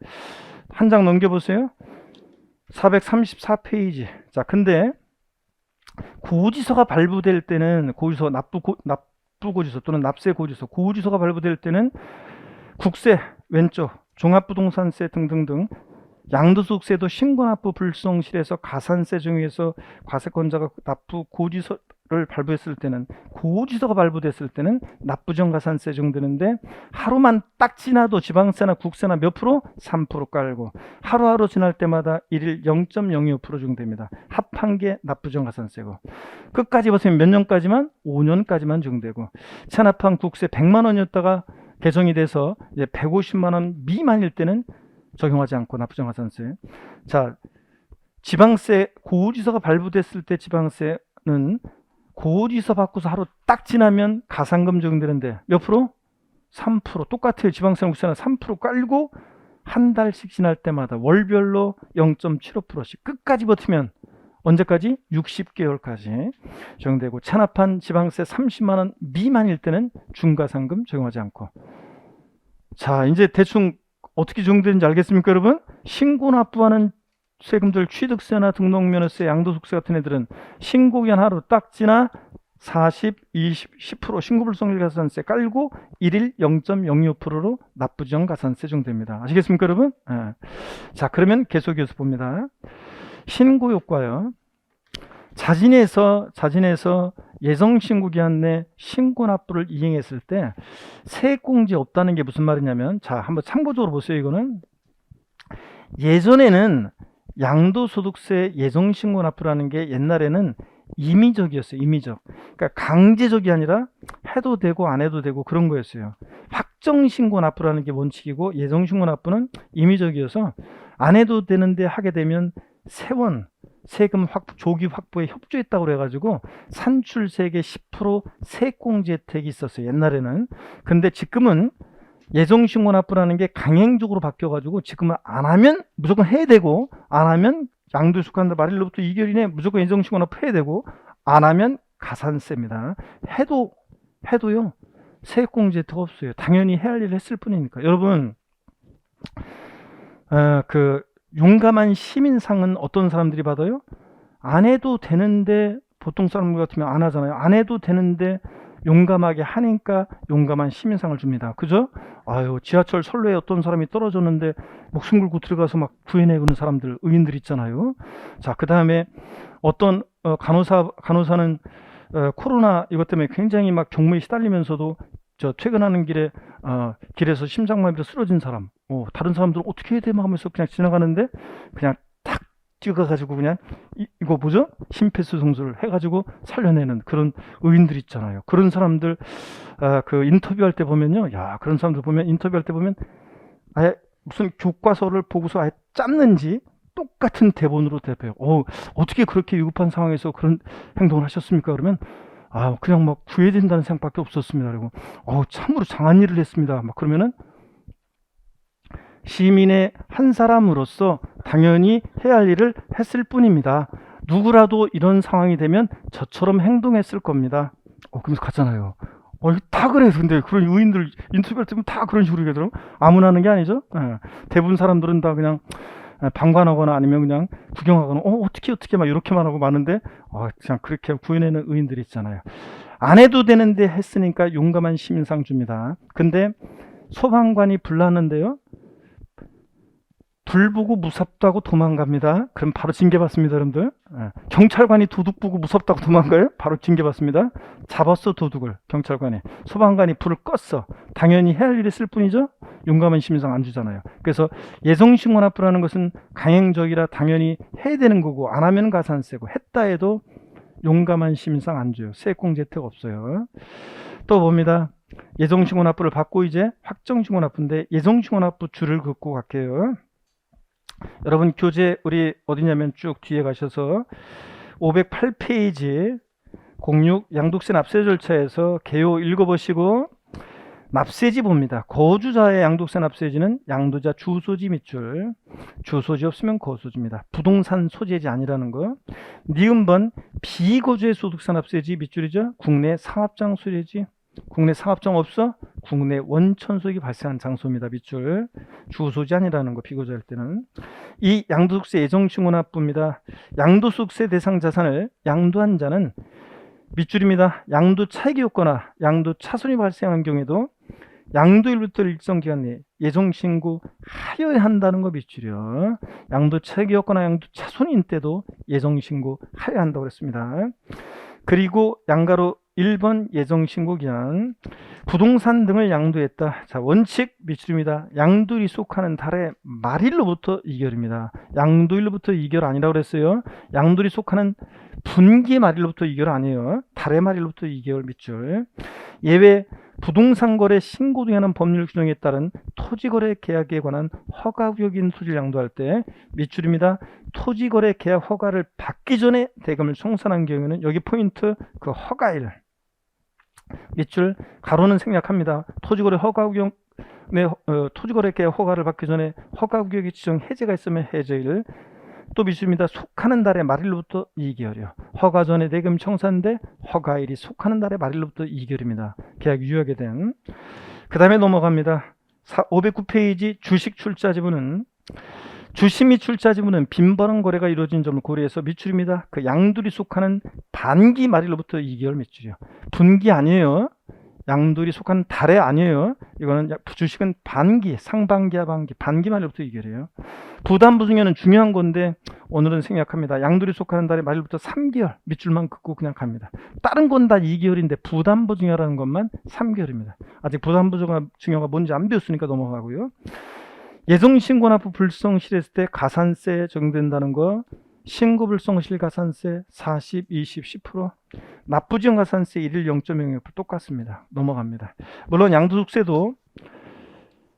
한 장 넘겨보세요. 434페이지. 자, 근데 고지서가 발부될 때는 고지서 납부고지서 또는 납세고지서 고지서가 발부될 때는 국세 왼쪽 종합부동산세 등등등 양도소득세도 신고납부 불성실에서 가산세 중에서 과세권자가 납부 고지서를 발부했을 때는, 고지서가 발부됐을 때는 납부전 가산세 정되는데, 하루만 딱 지나도 지방세나 국세나 몇 프로? 3% 깔고, 하루하루 지날 때마다 일일 0.02% 적용됩니다. 합한 게 납부전 가산세고, 끝까지 버티면 몇 년까지만? 5년까지만 적용되고, 체납한 국세 100만 원이었다가 개정이 돼서 이제 150만 원 미만일 때는 적용하지 않고 납부전 가산세. 자, 지방세 고지서가 발부됐을 때 지방세는 고지서 받고서 하루 딱 지나면 가산금 적용되는데 몇 프로? 3%. 똑같아요. 지방세나 국세나 3% 깔고 한 달씩 지날 때마다 월별로 0.75%씩 끝까지 버티면 언제까지? 60개월까지 적용되고, 체납한 지방세 30만 원 미만일 때는 중과상금 적용하지 않고. 자, 이제 대충 어떻게 적용되는지 알겠습니까, 여러분? 신고 납부하는 세금들, 취득세나 등록면허세, 양도소득세 같은 애들은 신고기한 하루 딱 지나 40, 20, 10% 신고불성실 가산세 깔고 일일 0.02%로 납부전 가산세 적용됩니다. 아시겠습니까, 여러분? 자, 그러면 계속해서 봅니다. 신고 효과요. 자진해서 예정신고기한 내 신고 납부를 이행했을 때 세액공제 없다는 게 무슨 말이냐면, 자, 한번 참고적으로 보세요. 이거는 예전에는 양도소득세 예정신고 납부라는 게 옛날에는 임의적이었어요. 임의적. 그러니까 강제적이 아니라 해도 되고 안 해도 되고 그런 거였어요. 확정신고 납부라는 게 원칙이고, 예정신고 납부는 임의적이어서 안 해도 되는데 하게 되면 세금 조기 확보에 협조했다고 그래가지고 산출세액의 10% 세액공제 혜택이 있었어요, 옛날에는. 근데 지금은 예정신고 납부라는 게 강행적으로 바뀌어가지고 지금은 안 하면 무조건 해야 되고, 안 하면 양도에 속한다 말일로부터 2개월 이내 무조건 예정신고 납부 해야 되고, 안 하면 가산세입니다. 해도요 세액공제 혜택 없어요. 당연히 해야 할 일을 했을 뿐이니까. 여러분, 용감한 시민상은 어떤 사람들이 받아요? 안 해도 되는데, 보통 사람 같으면 안 하잖아요. 안 해도 되는데 용감하게 하니까 용감한 시민상을 줍니다. 그죠? 아유, 지하철 선로에 어떤 사람이 떨어졌는데 목숨 걸고 들어가서 막 구해내는 사람들, 의인들 있잖아요. 자, 그 다음에 어떤 간호사는 코로나 이것 때문에 굉장히 막 경무에 시달리면서도 퇴근하는 길에서 심장마비로 쓰러진 사람, 다른 사람들은 어떻게 해야 되나 하면서 그냥 지나가는데 그냥 탁 찍어가지고 그냥 이거 뭐죠? 심폐소생술을 해가지고 살려내는 그런 의인들 있잖아요. 그런 사람들 인터뷰할 때 보면요, 야, 그런 사람들 보면 인터뷰할 때 보면 아예 무슨 교과서를 보고서 아예 짰는지 똑같은 대본으로 대표해요. 어떻게 그렇게 위급한 상황에서 그런 행동을 하셨습니까? 그러면 그냥 막 구해야 된다는 생각밖에 없었습니다. 그리고 참으로 장한 일을 했습니다. 막 그러면은 시민의 한 사람으로서 당연히 해야 할 일을 했을 뿐입니다. 누구라도 이런 상황이 되면 저처럼 행동했을 겁니다. 그러면서 갔잖아요. 다 그래요. 근데 그런 의인들 인터뷰할 때면 다 그런 식으로 얘기하더라고요. 아무나 하는 게 아니죠. 대부분 사람들은 다 그냥 방관하거나 아니면 그냥 구경하거나 어떻게 막 이렇게만 하고 마는데 그냥 그렇게 구해내는 의인들이 있잖아요. 안 해도 되는데 했으니까 용감한 시민상 줍니다. 근데 소방관이 불났는데요, 불 보고 무섭다고 도망갑니다. 그럼 바로 징계받습니다, 여러분들. 경찰관이 도둑 보고 무섭다고 도망가요? 바로 징계받습니다. 잡았어, 도둑을. 경찰관이. 소방관이 불을 껐어. 당연히 해야 할 일이 있을 뿐이죠. 용감한 시민상 안 주잖아요. 그래서 예정신고 납부라는 것은 강행적이라 당연히 해야 되는 거고, 안 하면 가산세고, 했다 해도 용감한 시민상 안 줘요. 세액공제 혜택 없어요. 또 봅니다. 예정신고 납부를 받고 이제 확정신고 납부인데, 예정신고 납부 줄을 긋고 갈게요. 여러분, 교재 우리 어디냐면 쭉 뒤에 가셔서 508페이지 06 양도세 납세 절차에서 개요 읽어보시고 납세지 봅니다. 거주자의 양도세 납세지는 양도자 주소지 밑줄, 주소지 없으면 거소지입니다. 부동산 소재지 아니라는 거. 니은번 비거주의 소득세 납세지 밑줄이죠. 국내 상업장 소재지. 국내 상업장 없어? 국내 원천 소득이 발생한 장소입니다. 밑줄. 주소지 아니라는 거, 비거주할 때는. 이 양도소득세 예정신고 납부입니다. 양도소득세 대상 자산을 양도한 자는 밑줄입니다. 양도 차익이 없거나 양도 차손이 발생한 경우에도 양도일부터 일정 기간 내에 예정신고하여야 한다는 거 밑줄이요. 양도 차익이었거나 양도 차손인 때도 예정신고하여야 한다고 그랬습니다. 그리고 양가로 1번 예정신고 기한, 부동산 등을 양도했다. 자, 원칙 밑줄입니다. 양도일이 속하는 달의 말일로부터 2개월입니다. 양도일로부터 2개월 아니라고 그랬어요. 양도일이 속하는 분기 말일로부터 2개월 아니에요. 달의 말일로부터 2개월 밑줄. 예외 부동산 거래 신고 등에 하는 법률 규정에 따른 토지거래 계약에 관한 허가구역인 토지를 양도할 때 밑줄입니다. 토지거래 계약 허가를 받기 전에 대금을 청산한 경우에는 여기 포인트 그 허가일 밑줄 가로는 생략합니다. 토지거래 허가구역 토지거래 계약 허가를 받기 전에 허가구역이 지정 해제가 있으면 해제일, 또 밑줄입니다. 속하는 달의 말일로부터 2개월이요. 허가 전에 대금 청산돼 허가일이 속하는 달의 말일로부터 2개월입니다. 계약 유효하게 된. 그 다음에 넘어갑니다. 509페이지 주식 출자 지분은, 주식 및 출자 지분은 빈번한 거래가 이루어진 점을 고려해서 밑줄입니다. 그 양도일이 속하는 반기 말일로부터 2개월 밑줄이요. 분기 아니에요. 양도일이 속하는 달에 아니에요. 이거는 주식은 반기, 상반기, 하반기, 반기 말일부터 2개월이에요. 부담부 중에는 중요한 건데 오늘은 생략합니다. 양도일이 속하는 달의 말일부터 3개월 밑줄만 긋고 그냥 갑니다. 다른 건 다 2개월인데 부담부 중요하다는 것만 3개월입니다. 아직 부담부 중요가 뭔지 안 배웠으니까 넘어가고요. 예정신고납부 불성실했을 때 가산세 적용된다는 거, 신고불성실 가산세 40, 20, 10%, 납부지원 가산세 1일 0.06% 똑같습니다. 넘어갑니다. 물론 양도소득세도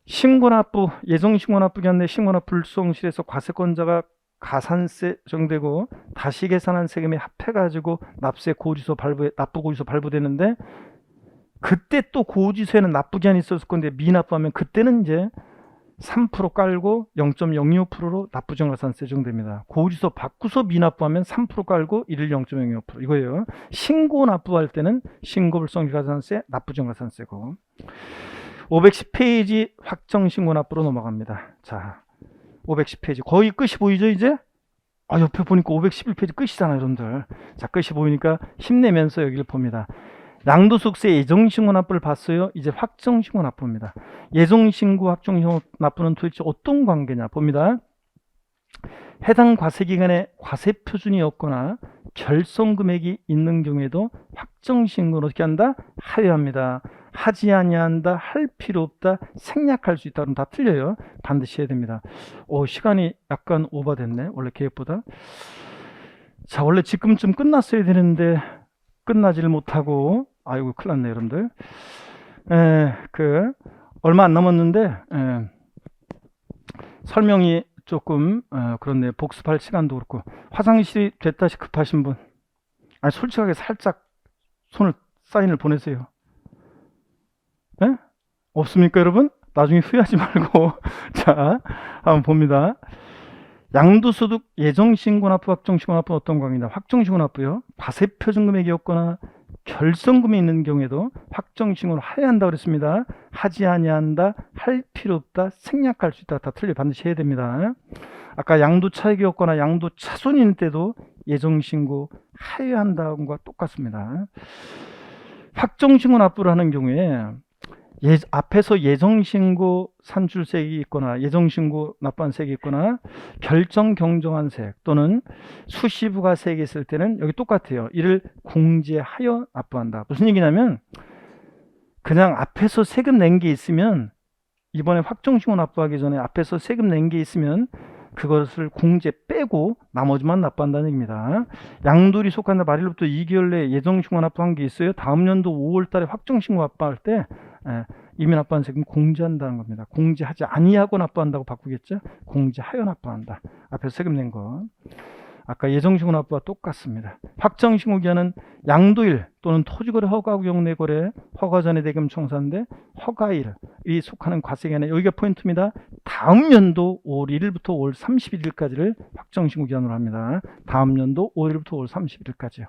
신고납부, 예정신고납부 기간 내 신고납부 불성실에서 과세권자가 가산세 적용되고 다시 계산한 세금에 합해가지고 납부고지서 발부되는데, 그때 또 고지서에는 납부기한이 있었을 건데 미납부하면 그때는 이제 3% 깔고 0.025%로 납부정가산세 적용됩니다. 고지서 바꾸서 미납부하면 3% 깔고 1일 0.025% 이거예요. 신고 납부할 때는 신고불성실가산세, 납부정가산세고. 510페이지 확정신고 납부로 넘어갑니다. 자, 510페이지 거의 끝이 보이죠 이제? 옆에 보니까 511페이지 끝이잖아요 여러분들. 자, 끝이 보이니까 힘내면서 여기를 봅니다. 양도소득세 예정신고 납부를 봤어요. 이제 확정신고 납부입니다. 예정신고, 확정신고 납부는 도대체 어떤 관계냐 봅니다. 해당 과세기간에 과세표준이 없거나 결성금액이 있는 경우에도 확정신고를 어떻게 한다? 하여합니다. 하지 아니한다, 할 필요 없다, 생략할 수 있다. 그럼 다 틀려요. 반드시 해야 됩니다. 시간이 약간 오버됐네 원래 계획보다. 자, 원래 지금쯤 끝났어야 되는데 끝나지를 못하고, 아이고 큰일 났네 여러분들. 얼마 안 남았는데 설명이 조금 그렇네. 복습할 시간도 그렇고. 화장실이 됐다시 급하신 분, 솔직하게 살짝 사인을 보내세요. 없습니까 여러분? 나중에 후회하지 말고. 자, 한번 봅니다. 양도소득 예정신고납부, 확정신고납부 어떤 관계냐? 확정신고납부요, 과세표준금액이었거나 결성금이 있는 경우에도 확정신고를 해야 한다고 그랬습니다. 하지 아니한다, 할 필요 없다, 생략할 수 있다. 다 틀려 반드시 해야 됩니다. 아까 양도 차익이었거나 양도 차손이 있는 때도 예정신고 해야 한다는 것과 똑같습니다. 확정신고 납부를 하는 경우에 앞에서 예정신고 산출세액이 있거나 예정신고 납부한 세액이 있거나 결정 경정한 세액 또는 수시부가세액이 있을 때는 여기 똑같아요. 이를 공제하여 납부한다. 무슨 얘기냐면 그냥 앞에서 세금 낸 게 있으면, 이번에 확정신고 납부하기 전에 앞에서 세금 낸 게 있으면 그것을 공제 빼고 나머지만 납부한다는 얘기입니다. 양도일이 속한다 말일부터 2개월 내에 예정신고 납부한 게 있어요. 다음 연도 5월 달에 확정신고 납부할 때 이미 납부한 세금 공제한다는 겁니다. 공제하지 아니하고 납부한다고 바꾸겠죠? 공제하여 납부한다. 앞에서 세금 낸 거. 아까 예정신고 납부와 똑같습니다. 확정신고 기한은 양도일 또는 토지거래 허가구역 내 거래 허가 전에 대금 청산돼 허가일이 속하는 과세기간에, 여기가 포인트입니다. 다음 연도 5월 1일부터 5월 31일까지를 확정신고 기한으로 합니다. 다음 연도 5월 1일부터 5월 31일까지요.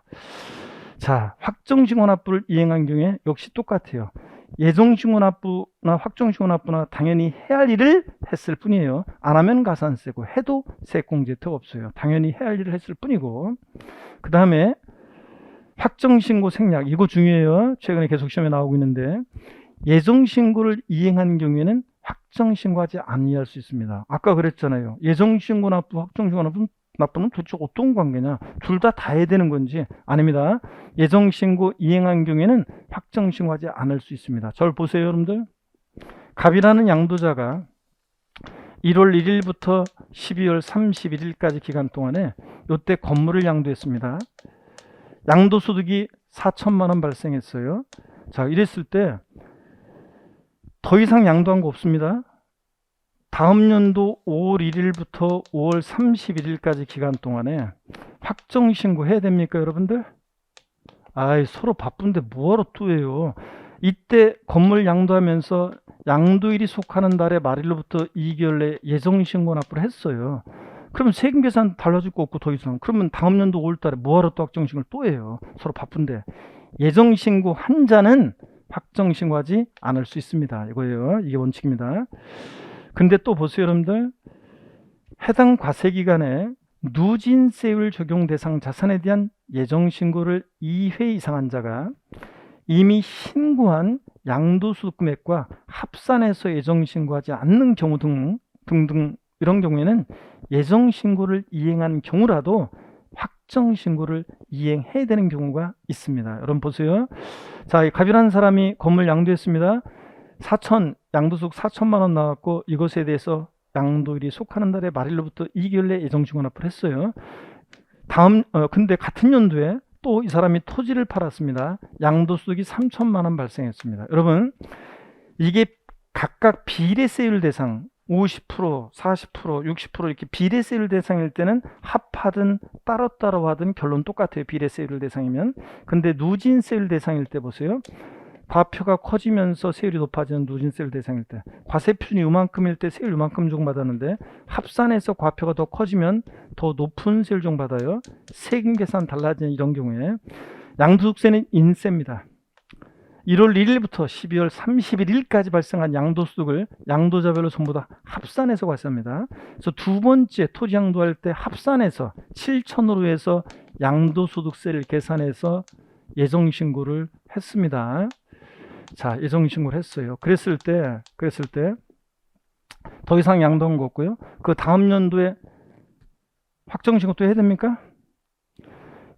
자, 확정신고 납부를 이행한 경우에 역시 똑같아요. 예정신고 납부나 확정신고 납부나 당연히 해야 할 일을 했을 뿐이에요. 안 하면 가산세고 해도 세액공제 혜택 없어요. 당연히 해야 할 일을 했을 뿐이고. 그 다음에 확정신고 생략, 이거 중요해요. 최근에 계속 시험에 나오고 있는데, 예정신고를 이행한 경우에는 확정신고하지 아니할 수 있습니다. 아까 그랬잖아요. 예정신고 납부, 확정신고 납부는 도대체 어떤 관계냐? 둘 다 해야 되는 건지. 아닙니다. 예정신고 이행한 경우에는 확정신고하지 않을 수 있습니다. 저를 보세요, 여러분들. 갑이라는 양도자가 1월 1일부터 12월 31일까지 기간 동안에 이때 건물을 양도했습니다. 양도소득이 4천만 원 발생했어요. 자, 이랬을 때 더 이상 양도한 거 없습니다. 다음 연도 5월 1일부터 5월 31일까지 기간 동안에 확정신고 해야 됩니까, 여러분들? 아이, 서로 바쁜데 뭐하러 또 해요? 이때 건물 양도하면서 양도일이 속하는 달의 말일로부터 2개월 내에 예정신고 납부를 했어요. 그러면 세금 계산 달라질 거 없고 더 이상. 그러면 다음 연도 5월 달에 뭐하러 또 확정신고를 또 해요? 서로 바쁜데. 예정신고 한 자는 확정신고하지 않을 수 있습니다. 이거예요. 이게 원칙입니다. 근데 또 보세요, 여러분들. 해당 과세기간에 누진세율 적용 대상 자산에 대한 예정신고를 2회 이상 한 자가 이미 신고한 양도소득 금액과 합산해서 예정신고하지 않는 경우 등등 이런 경우에는 예정신고를 이행한 경우라도 확정신고를 이행해야 되는 경우가 있습니다. 여러분 보세요. 자, 이 갑이라는 사람이 건물 양도했습니다. 양도소득 4천만 원 나왔고 이것에 대해서 양도일이 속하는 달의 말일로부터 2개월 내에 예정신고 납부를 했어요. 근데 같은 연도에 또 이 사람이 토지를 팔았습니다. 양도소득이 3천만 원 발생했습니다. 여러분, 이게 각각 비례세율 대상 50%, 40%, 60% 이렇게 비례세율 대상일 때는 합하든 따로따로 하든 결론 똑같아요. 비례세율 대상이면. 근데 누진세율 대상일 때 보세요. 과표가 커지면서 세율이 높아지는 누진세율 대상일 때, 과세표준이 이만큼일 때 세율 이만큼 적용받았는데 합산해서 과표가 더 커지면 더 높은 세율 적용받아요. 세금 계산 달라지는 이런 경우에 양도소득세는 인세입니다. 1월 1일부터 12월 31일까지 발생한 양도소득을 양도자별로 전부 다 합산해서 과세합니다. 그래서 두 번째 토지 양도할 때 합산해서 7천으로 해서 양도소득세를 계산해서 예정신고를 했습니다. 자, 예정신고를 했어요. 그랬을 때 더 이상 양도한 거 없고요. 그 다음 연도에 확정신고 또 해야 됩니까?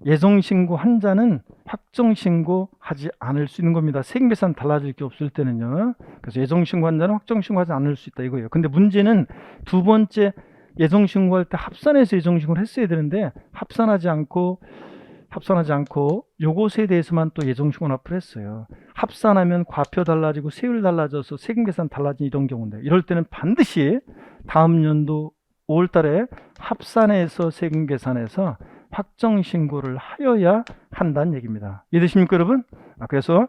예정신고 한 자는 확정신고 하지 않을 수 있는 겁니다. 세금계산 달라질 게 없을 때는요. 그래서 예정신고 한 자는 확정신고 하지 않을 수 있다 이거예요. 근데 문제는 두 번째 예정신고할 때 합산해서 예정신고를 했어야 되는데 합산하지 않고 요것에 대해서만 또 예정신고 납부를 했어요. 합산하면 과표 달라지고 세율 달라져서 세금계산 달라진 이런 경우인데 이럴 때는 반드시 다음 연도 5월 달에 합산해서 세금계산해서 확정신고를 하여야 한다는 얘기입니다. 이해되십니까, 여러분? 그래서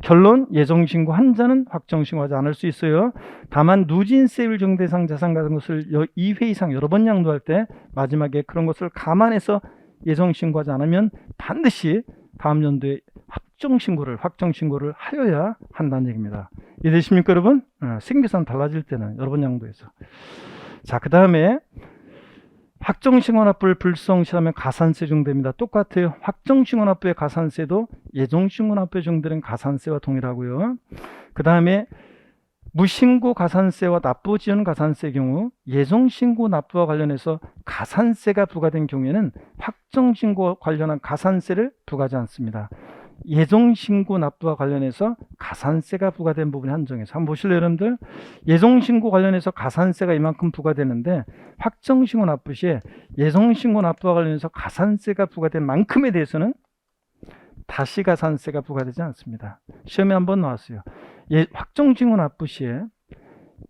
결론, 예정신고 한 자는 확정신고하지 않을 수 있어요. 다만 누진세율 정대상 자산 같은 것을 2회 이상 여러 번 양도할 때 마지막에 그런 것을 감안해서 예정신고하지 않으면 반드시 다음 연도에 확정신고를 하여야 한다는 얘기입니다. 이해되십니까, 여러분? 세금계산 달라질 때는 여러 번 양도해서. 자, 그 다음에 확정신고 납부를 불성실하면 가산세 적용됩니다. 똑같아요. 확정신고 납부의 가산세도 예정신고 납부에 적용되는 가산세와 동일하고요. 그 다음에 무신고 가산세와 납부 지연 가산세의 경우 예정신고 납부와 관련해서 가산세가 부과된 경우에는 확정신고 관련한 가산세를 부과하지 않습니다. 예정신고 납부와 관련해서 가산세가 부과된 부분이 한정해서 한번 보실래요, 여러분들? 예정신고 관련해서 가산세가 이만큼 부과되는데 확정신고 납부 시에 예정신고 납부와 관련해서 가산세가 부과된 만큼에 대해서는 다시 가산세가 부과되지 않습니다. 시험에 한번 나왔어요. 확정신고 납부 시에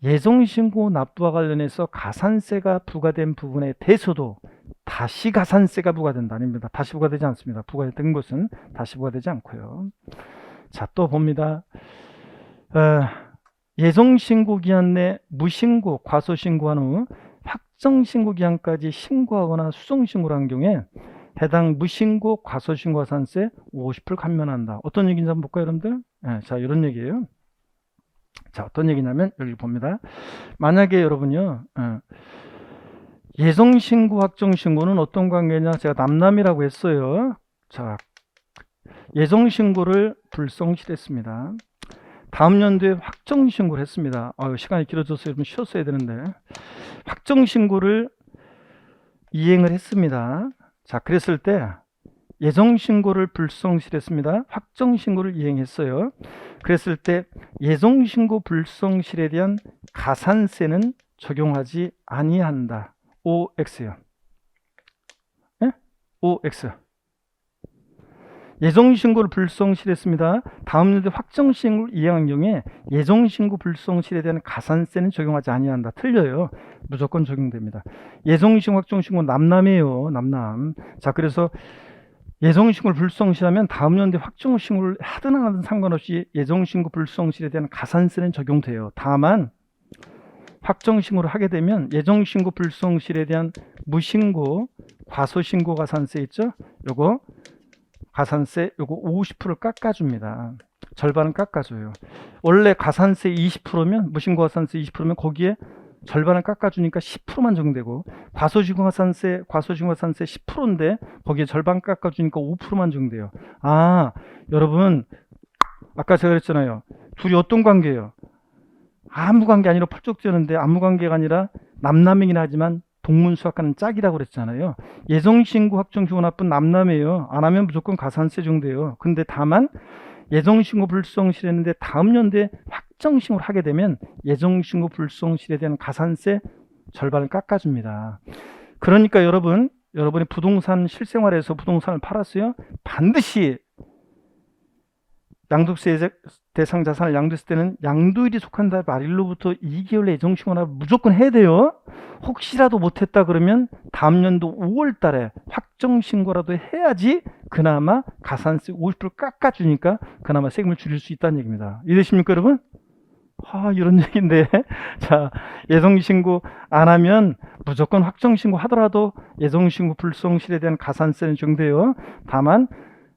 예정신고 납부와 관련해서 가산세가 부과된 부분에 대해서도 다시 가산세가 부과된다. 아닙니다. 다시 부과되지 않습니다. 부과된 것은 다시 부과되지 않고요. 자, 또 봅니다. 예정신고 기한 내 무신고, 과소신고한 후 확정신고 기한까지 신고하거나 수정신고를 한 경우에 해당 무신고, 과소신고 가산세 50% 감면한다. 어떤 얘기인지 한번 볼까요, 여러분들? 자, 이런 얘기예요. 자, 어떤 얘기냐면 여기 봅니다. 만약에 여러분요, 예정신고, 확정신고는 어떤 관계냐? 제가 남남이라고 했어요. 자, 예정신고를 불성실했습니다. 다음 연도에 확정신고를 했습니다. 시간이 길어져서 여러분 쉬었어야 되는데 확정신고를 이행을 했습니다. 자, 그랬을 때 예정신고를 불성실했습니다. 확정신고를 이행했어요. 그랬을 때 예정신고 불성실에 대한 가산세는 적용하지 아니한다. OX요. 네? OX. 예정신고를 불성실했습니다. 다음 연도에 확정신고를 이행한 경우에 예정신고 불성실에 대한 가산세는 적용하지 아니한다. 틀려요. 무조건 적용됩니다. 예정신고 확정신고 남남이에요. 남남. 자, 그래서 예정신고를 불성실하면 다음 연도에 확정신고를 하든 안 하든 상관없이 예정신고 불성실에 대한 가산세는 적용돼요. 다만 확정신고를 하게 되면 예정신고 불성실에 대한 무신고, 과소신고 가산세 있죠? 요거 가산세 요거 50%를 깎아줍니다. 절반은 깎아줘요. 원래 가산세 20%면 무신고 가산세 20%면 거기에 절반을 깎아주니까 10%만 적용되고 과소신고 가산세 10%인데 거기에 절반 깎아주니까 5%만 적용돼요. 여러분 아까 제가 그랬잖아요. 둘이 어떤 관계예요? 아무 관계 아니라 펄쩍 뛰었는데 아무 관계가 아니라 남남이긴 하지만 동문수학과는 짝이라고 그랬잖아요. 예정신고 확정신고 납부 남남이에요. 안 하면 무조건 가산세 적용돼요. 근데 다만 예정신고 불성실했는데 다음 연도에 확정신고를 하게 되면 예정신고 불성실에 대한 가산세 절반을 깎아줍니다. 그러니까 여러분이 부동산 실생활에서 부동산을 팔았어요. 반드시 양도세 대상 자산을 양도했을 때는 양도일이 속한 달 말일로부터 2개월 내 예정신고를 무조건 해야 돼요. 혹시라도 못했다 그러면 다음 연도 5월 달에 확정신고라도 해야지 그나마 가산세 50% 깎아주니까 그나마 세금을 줄일 수 있다는 얘기입니다. 이해되십니까 여러분? 이런 얘기인데 자, 예정신고 안 하면 무조건 확정신고 하더라도 예정신고 불성실에 대한 가산세는 적용돼요. 다만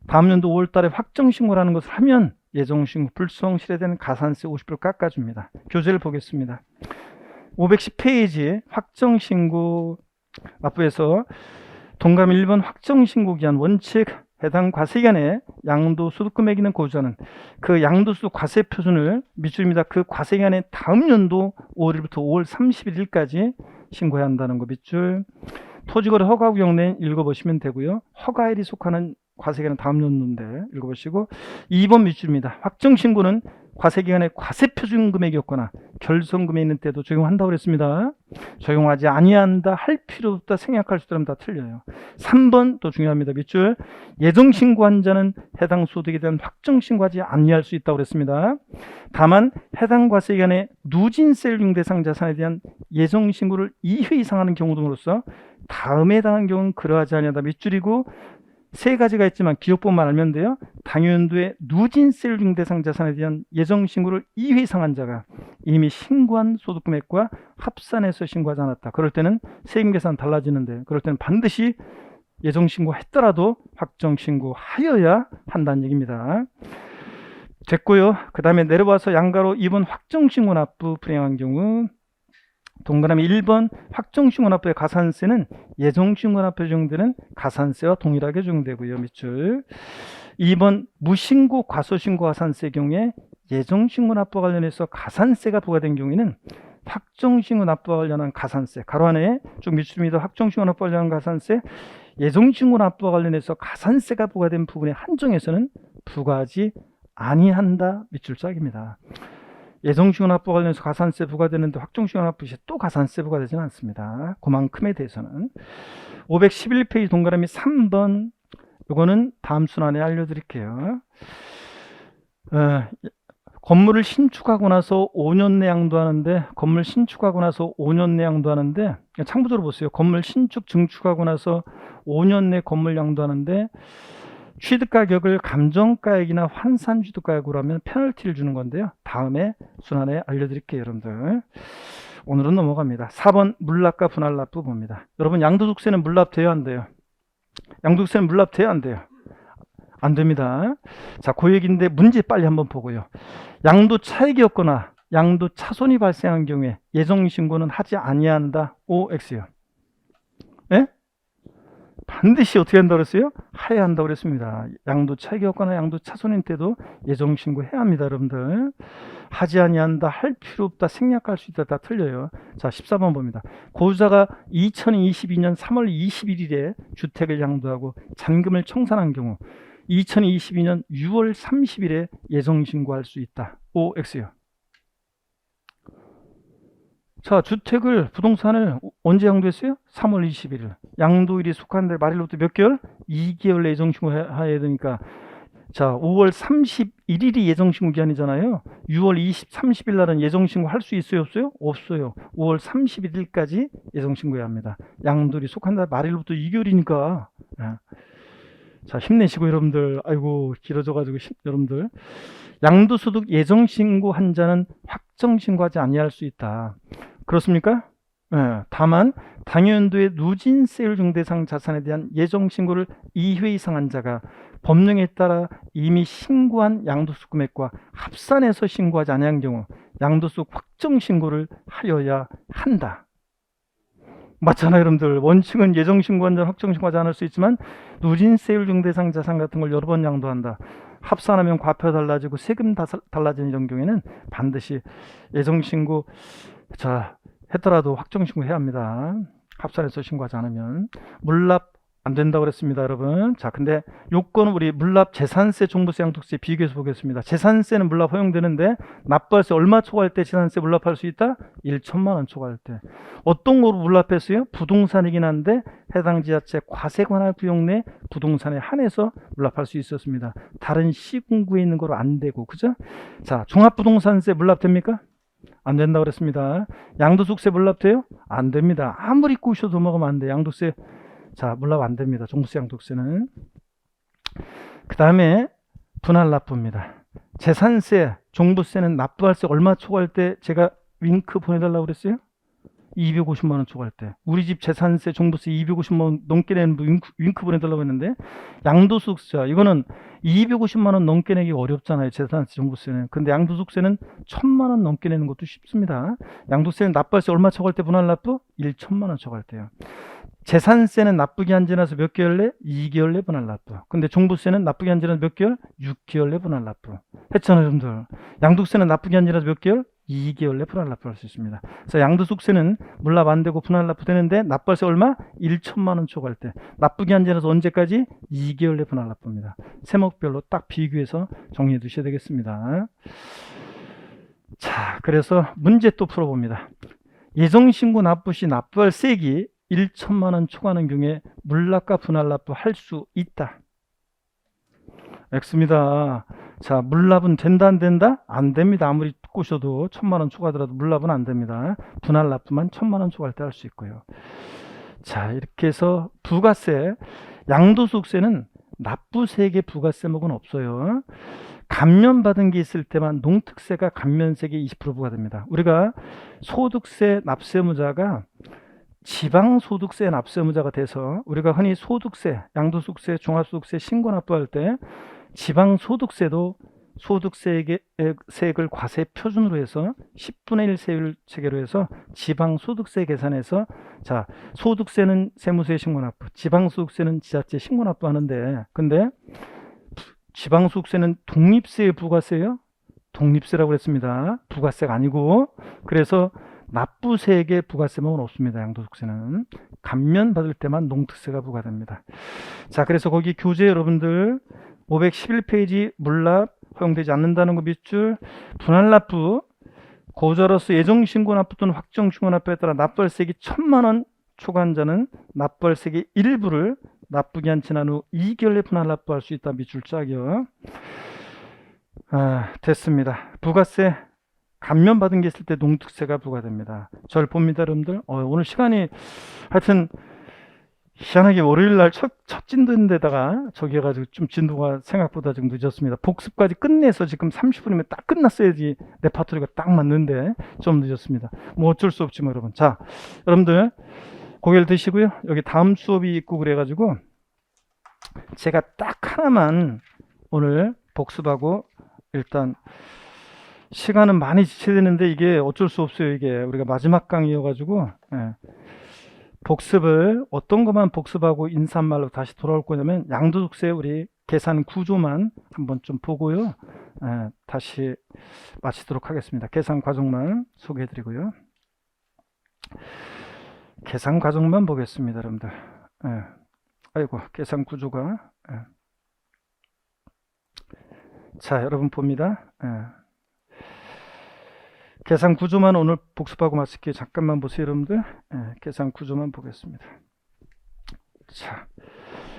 다음 연도 5월 달에 확정신고라는 것을 하면 예정신고 불성실에 대한 가산세 50% 깎아줍니다. 교재를 보겠습니다. 510페이지 확정신고 납부에서 동감 1번 확정신고기한 원칙 해당 과세기간에 양도소득금액이는 고지하는 그 양도소득 과세표준을 밑줄입니다. 그 과세기간에 다음 연도 5월 1일부터 5월 31일까지 신고해야 한다는 거 밑줄. 토지거래 허가구역내 읽어보시면 되고요. 허가일이 속하는 과세기간은 다음 연도인데 읽어보시고 2번 밑줄입니다. 확정신고는 과세기간에 과세표준 금액이었거나 결손금액이 있는 때도 적용한다고 그랬습니다. 적용하지 아니한다, 할 필요 없다, 생략할 수 있다면 다 틀려요. 3번 또 중요합니다. 밑줄 예정신고한 자는 해당 소득에 대한 확정신고하지 아니할 수 있다고 그랬습니다. 다만 해당 과세기간에 누진세율 대상 자산에 대한 예정신고를 2회 이상 하는 경우 등으로서 다음에 해당한 경우는 그러하지 아니하다 밑줄이고 세 가지가 있지만 기억법만 알면 돼요. 당연도의 누진세율 대상 자산에 대한 예정신고를 2회 이상 한 자가 이미 신고한 소득금액과 합산해서 신고하지 않았다. 그럴 때는 세금 계산 달라지는데 그럴 때는 반드시 예정신고 했더라도 확정신고하여야 한다는 얘기입니다. 됐고요. 그 다음에 내려와서 양가로 2번 확정신고 납부 불행한 경우 동그라미 1번 확정신고 납부의 가산세는 예정신고 납부에 적용되는 가산세와 동일하게 적용되고요. 밑줄 2번 무신고 과소신고 가산세의 경우에 예정신고 납부와 관련해서 가산세가 부과된 경우에는 확정신고 납부와 관련한 가산세 가로 안에 쭉 밑줄입니다. 확정신고 납부와 관련한 가산세 예정신고 납부와 관련해서 가산세가 부과된 부분에 한정해서는 부과하지 아니한다. 밑줄 짝입니다. 예정신고 납부와 관련해서 가산세 부과되는데 확정신고 납부 시 또 가산세 부과되지는 않습니다. 그만큼에 대해서는 511페이지 동그라미 3번 이거는 다음 순환에 알려드릴게요. 건물을 신축하고 나서 5년 내 양도하는데 건물 신축하고 나서 5년 내 양도하는데 참고적으로 보세요. 건물 신축 증축하고 나서 5년 내 건물 양도하는데 취득가격을 감정가액이나 환산취득가액으로 하면 페널티를 주는 건데요. 다음에 순환에 알려드릴게요. 여러분들 오늘은 넘어갑니다. 4번 물납과 분할납부 봅니다. 여러분 양도소득세는 물납돼요 안 돼요? 양도소득세는 물납돼요 안 돼요? 안 됩니다. 자, 그 얘기인데 문제 빨리 한번 보고요. 양도 차익이었거나 양도 차손이 발생한 경우에 예정신고는 하지 아니한다. OX요. 예? 반드시 어떻게 한다고 그랬어요? 해야 한다고 그랬습니다. 양도 차익이 없거나 양도 차손인 때도 예정신고 해야 합니다, 여러분들. 하지 아니한다, 할 필요 없다, 생략할 수 있다, 다 틀려요. 자, 14번 봅니다. 고유자가 2022년 3월 21일에 주택을 양도하고 잔금을 청산한 경우 2022년 6월 30일에 예정신고할 수 있다. OX요. 자, 주택을, 부동산을 언제 양도했어요? 3월 21일. 양도일이 속한데 말일로부터 몇 개월? 2개월 예정신고 해야 되니까. 자, 5월 31일이 예정신고 기한이잖아요. 6월 30일 날은 예정신고 할 수 있어요? 없어요? 없어요. 5월 31일까지 예정신고해야 합니다. 양도일이 속한다 말일로부터 2개월이니까. 자, 힘내시고 여러분들. 아이고, 길어져가지고 여러분들. 양도소득 예정신고한 자는 확정신고하지 아니할 수 있다. 그렇습니까? 다만 당연도의 누진세율 중대상 자산에 대한 예정신고를 2회 이상 한 자가 법령에 따라 이미 신고한 양도소득 금액과 합산해서 신고하지 아니한 경우 양도소득 확정신고를 하여야 한다. 맞잖아요, 여러분들. 원칙은 예정신고한 자는 확정신고하지 않을 수 있지만 누진세율 중대상 자산 같은 걸 여러 번 양도한다. 합산하면 과표가 달라지고 세금 달라지는 이런 경우에는 반드시 예정신고 했더라도 확정신고 해야 합니다. 합산해서 신고하지 않으면. 물납 안 된다고 그랬습니다, 여러분. 자, 근데 요건은 우리 물납 재산세, 종부세, 양도세 비교해서 보겠습니다. 재산세는 물납 허용되는데 납부할세 얼마 초과할 때 재산세 물납할 수 있다? 1천만 원 초과할 때. 어떤 거로 물납했어요? 부동산이긴 한데 해당 지자체 과세 관할 구역 내 부동산에 한해서 물납할 수 있었습니다. 다른 시군구에 있는 거로 안 되고, 그죠? 자, 종합부동산세 물납됩니까? 안 된다고 그랬습니다. 양도소득세 물납돼요? 안 됩니다. 아무리 꼬셔도 먹으면 안 돼. 양도세, 자, 물납 안 됩니다. 종부세, 양도세는. 그 다음에 분할납부입니다. 재산세, 종부세는 납부할세 얼마 초과할 때 제가 윙크 보내달라고 그랬어요? 250만 원 초과할 때. 우리 집 재산세, 종부세 250만 원 넘게 내는 윙크 보내달라고 했는데, 양도소득세, 이거는 250만 원 넘게 내기 어렵잖아요. 재산세, 종부세는. 근데 양도소득세는 1000만 원 넘게 내는 것도 쉽습니다. 양도세는 납부할세 얼마 초과할 때 분할납부? 1천만 원 초과할 때요. 재산세는 납부기한 지나서 몇 개월 내? 2개월 내 분할납부. 근데 종부세는 납부기한 지나서 몇 개월? 6개월 내 분할납부. 했잖아요, 여러분들. 양도세는 납부기한 지나서 몇 개월? 2개월 내 분할납부할 수 있습니다. 그래서 양도소득세는 물납 안 되고 분할납부 되는데 납부할세 얼마? 1천만 원 초과할 때. 납부기한 지나서 언제까지? 2개월 내 분할납부입니다. 세목별로 딱 비교해서 정리해 두셔야 되겠습니다. 자, 그래서 문제 또 풀어봅니다. 예정신고 납부 시 납부할 세액이 1천만 원 초과하는 경우에 물납과 분할납부 할 수 있다. X입니다. 자, 물납은 된다, 안 된다? 안 됩니다. 아무리 꼬셔도 1000만 원 초과하더라도 물납은 안 됩니다. 분할납부만 1000만 원 초과할 때 할 수 있고요. 자, 이렇게 해서 부가세, 양도소득세는 납부세액의 부가세목은 없어요. 감면받은 게 있을 때만 농특세가 감면세액의 20% 부과됩니다. 우리가 소득세 납세무자가 지방소득세 납세무자가 돼서 우리가 흔히 소득세, 양도소득세, 종합소득세 신고 납부할 때 지방소득세도 소득세액을 과세 표준으로 해서 10분의 1 세율 체계로 해서 지방소득세 계산해서, 자, 소득세는 세무서에 신고 납부, 지방소득세는 지자체 신고 납부 하는데, 근데 지방소득세는 독립세의 부가세예요? 독립세라고 그랬습니다. 부가세가 아니고. 그래서 납부세액의 부가세목은 없습니다. 양도소득세는 감면받을 때만 농특세가 부과됩니다. 자, 그래서 거기 교재 여러분들 511페이지 물납 허용되지 않는다는 거 밑줄, 분할납부, 고자로서 예정신고 납부 또는 확정신고 납부에 따라 납부할세액이 1000만 원 초과한 자는 납부할세액의 일부를 납부기한 지난 후 2개월 내 분할납부할 수 있다. 밑줄 짝이요. 됐습니다. 부가세 감면받은 게 있을 때 농특세가 부과됩니다. 절 봅니다, 여러분들. 오늘 시간이 하여튼 희한하게 월요일날 첫 진도인데다가 저기 해가지고 좀 진도가 생각보다 좀 늦었습니다. 복습까지 끝내서 지금 30분이면 딱 끝났어야지 레파토리가 딱 맞는데 좀 늦었습니다. 뭐 어쩔 수 없지만 여러분. 자, 여러분들 고개를 드시고요. 여기 다음 수업이 있고 그래가지고 제가 딱 하나만 오늘 복습하고, 일단 시간은 많이 지체되는데 이게 어쩔 수 없어요. 이게 우리가 마지막 강의여가지고 복습을 어떤 것만 복습하고 인사말로 다시 돌아올 거냐면 양도족세 우리 계산 구조만 한번 좀 보고요. 다시 마치도록 하겠습니다. 계산 과정만 소개해 드리고요. 계산 과정만 보겠습니다, 여러분들. 아이고, 계산 구조가. 자, 여러분 봅니다. 계산 구조만 오늘 복습하고 마칠게요. 잠깐만 보세요, 여러분들. 계산 구조만 보겠습니다. 자,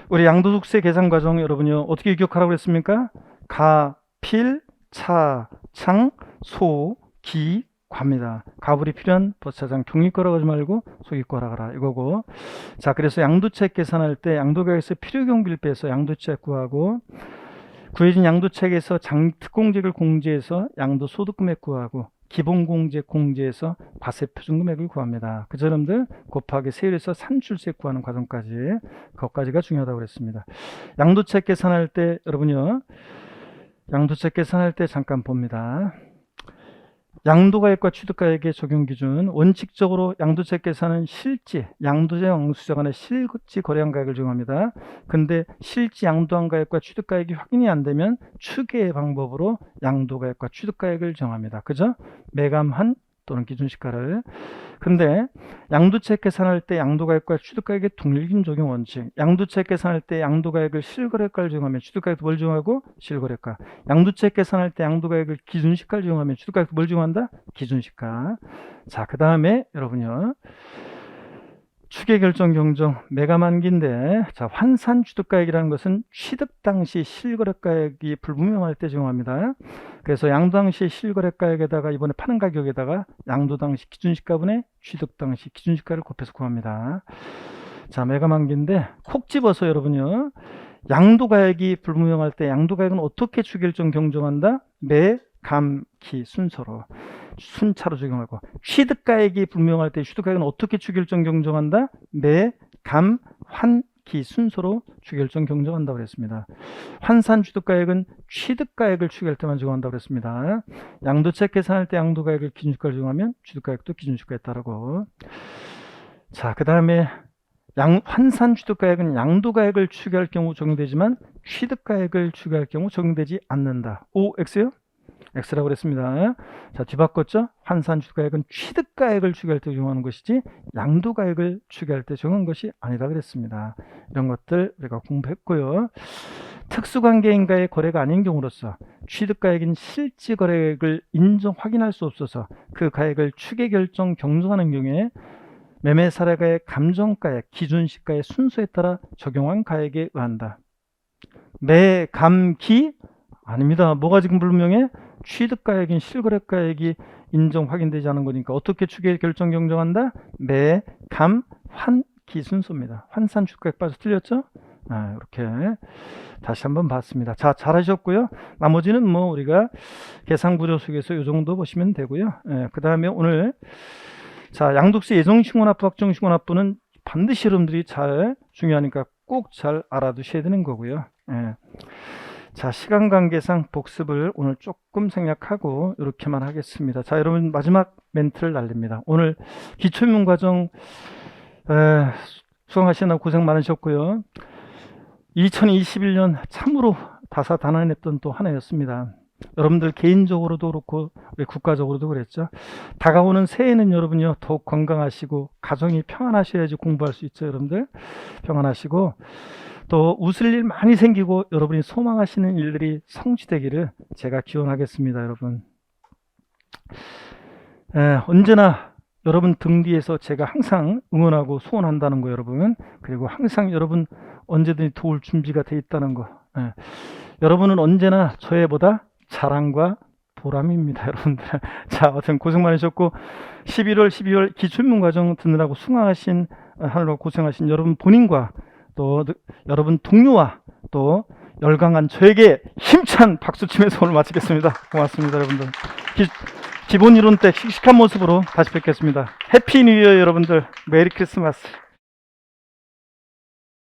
우리 양도족세 계산 과정 여러분요 어떻게 기억하라고 그랬습니까? 가, 필, 차, 창, 소, 기, 과입니다. 가불이 필요한 버차장 경리과라고 하지 말고 소기과라 하라 이거고. 자, 그래서 양도책 계산할 때 양도가액에서 필요경비를 빼서 양도책 구하고, 구해진 양도책에서 장특공제를 공제해서 양도소득금액 구하고, 기본공제 공제해서 과세표준금액을 구합니다. 그죠, 여러분들? 곱하기 세율에서 산출세 구하는 과정까지, 그것까지가 중요하다고 그랬습니다. 양도책 계산할 때 여러분요, 양도책 계산할 때 잠깐 봅니다. 양도가액과 취득가액의 적용 기준, 원칙적으로 양도책 계산은 실지, 양도자 영수자 간의 실지 거래한 가액을 적용합니다. 근데 실지 양도한 가액과 취득가액이 확인이 안 되면 추계의 방법으로 양도가액과 취득가액을 정합니다. 그죠? 매감한 또는 기준시가를. 근데 양도책 계산할 때 양도가액과 취득가액의 동일kim 적용 원칙, 양도책 계산할 때 양도가액을 실거래가를 적용하면 취득가액도 뭘 적용하고? 실거래가. 양도책 계산할 때 양도가액을 기준시가를 적용하면 취득가액도 뭘 적용한다? 기준시가. 자, 그 다음에 여러분요, 추계결정 경정 매감한기인데, 자, 환산 취득가액이라는 것은 취득 당시 실거래가액이 불분명할 때 적용합니다. 그래서 양도 당시 실거래가액에다가 이번에 파는 가격에다가 양도 당시 기준시가분의 취득 당시 기준시가를 곱해서 구합니다. 자, 매감한기인데 콕 집어서 여러분요, 양도가액이 불분명할 때 양도가액은 어떻게 추계결정 경정한다? 매, 감, 기 순서로 순차로 적용하고, 취득가액이 불명할 때 취득가액은 어떻게 추결정 경정한다? 매, 감, 환, 기 순서로 추결정 경정한다고 그랬습니다. 환산 취득가액은 취득가액을 추계할 때만 적용한다고 그랬습니다. 양도책 계산할 때 양도가액을 기준시가를 적용하면 취득가액도 기준시가에 따르고. 자, 그 다음에 환산 취득가액은 양도가액을 추계할 경우 적용되지만 취득가액을 추계할 경우 적용되지 않는다. O, X요? X라고 그랬습니다. 자, 뒤바꿨죠? 환산 취득가액은 취득가액을 추계할 때 적용하는 것이지 양도가액을 추계할 때 적용한 것이 아니다 그랬습니다. 이런 것들 우리가 공부했고요. 특수관계인과의 거래가 아닌 경우로서 취득가액인 실지거래액을 인정 확인할 수 없어서 그 가액을 추계결정 경정하는 경우에 매매사례가의 감정가액, 기준시가의 순서에 따라 적용한 가액에 의한다. 매, 감, 기? 아닙니다. 뭐가 지금 불분명해? 취득가액인 실거래가액이 인정 확인되지 않은 거니까 어떻게 추계 결정 경정한다? 매, 감, 환, 기 순서입니다. 환산 취득가액 빠져 틀렸죠? 이렇게 다시 한번 봤습니다. 자, 잘하셨고요. 나머지는 뭐 우리가 계산 구조 속에서 이 정도 보시면 되고요. 그 다음에 오늘 자, 양도세 예정신고납부, 확정신고납부는 반드시 여러분들이 잘 중요하니까 꼭 잘 알아두셔야 되는 거고요. 자, 시간 관계상 복습을 오늘 조금 생략하고 이렇게만 하겠습니다. 자, 여러분 마지막 멘트를 날립니다. 오늘 기초입문 과정 수강하시느라 고생 많으셨고요. 2021년 참으로 다사다난했던 또 한 해였습니다. 여러분들 개인적으로도 그렇고 우리 국가적으로도 그랬죠. 다가오는 새해는 여러분요 더욱 건강하시고 가정이 평안하셔야지 공부할 수 있죠. 여러분들 평안하시고 또 웃을 일 많이 생기고 여러분이 소망하시는 일들이 성취되기를 제가 기원하겠습니다. 여러분 언제나 여러분 등 뒤에서 제가 항상 응원하고 소원한다는 거 여러분, 그리고 항상 여러분 언제든지 도울 준비가 돼 있다는 거, 여러분은 언제나 저희보다 자랑과 보람입니다. 여러분들 자, 아무튼 고생 많으셨고 11월 12월 기출문 과정 듣느라고 수강하신 하느라고 고생하신 여러분 본인과 또 여러분 동료와 또 열강한 저에게 힘찬 박수 치면서 오늘 마치겠습니다. 고맙습니다. 여러분들 기본 이론 때 씩씩한 모습으로 다시 뵙겠습니다. 해피 뉴 이어 여러분들. 메리 크리스마스.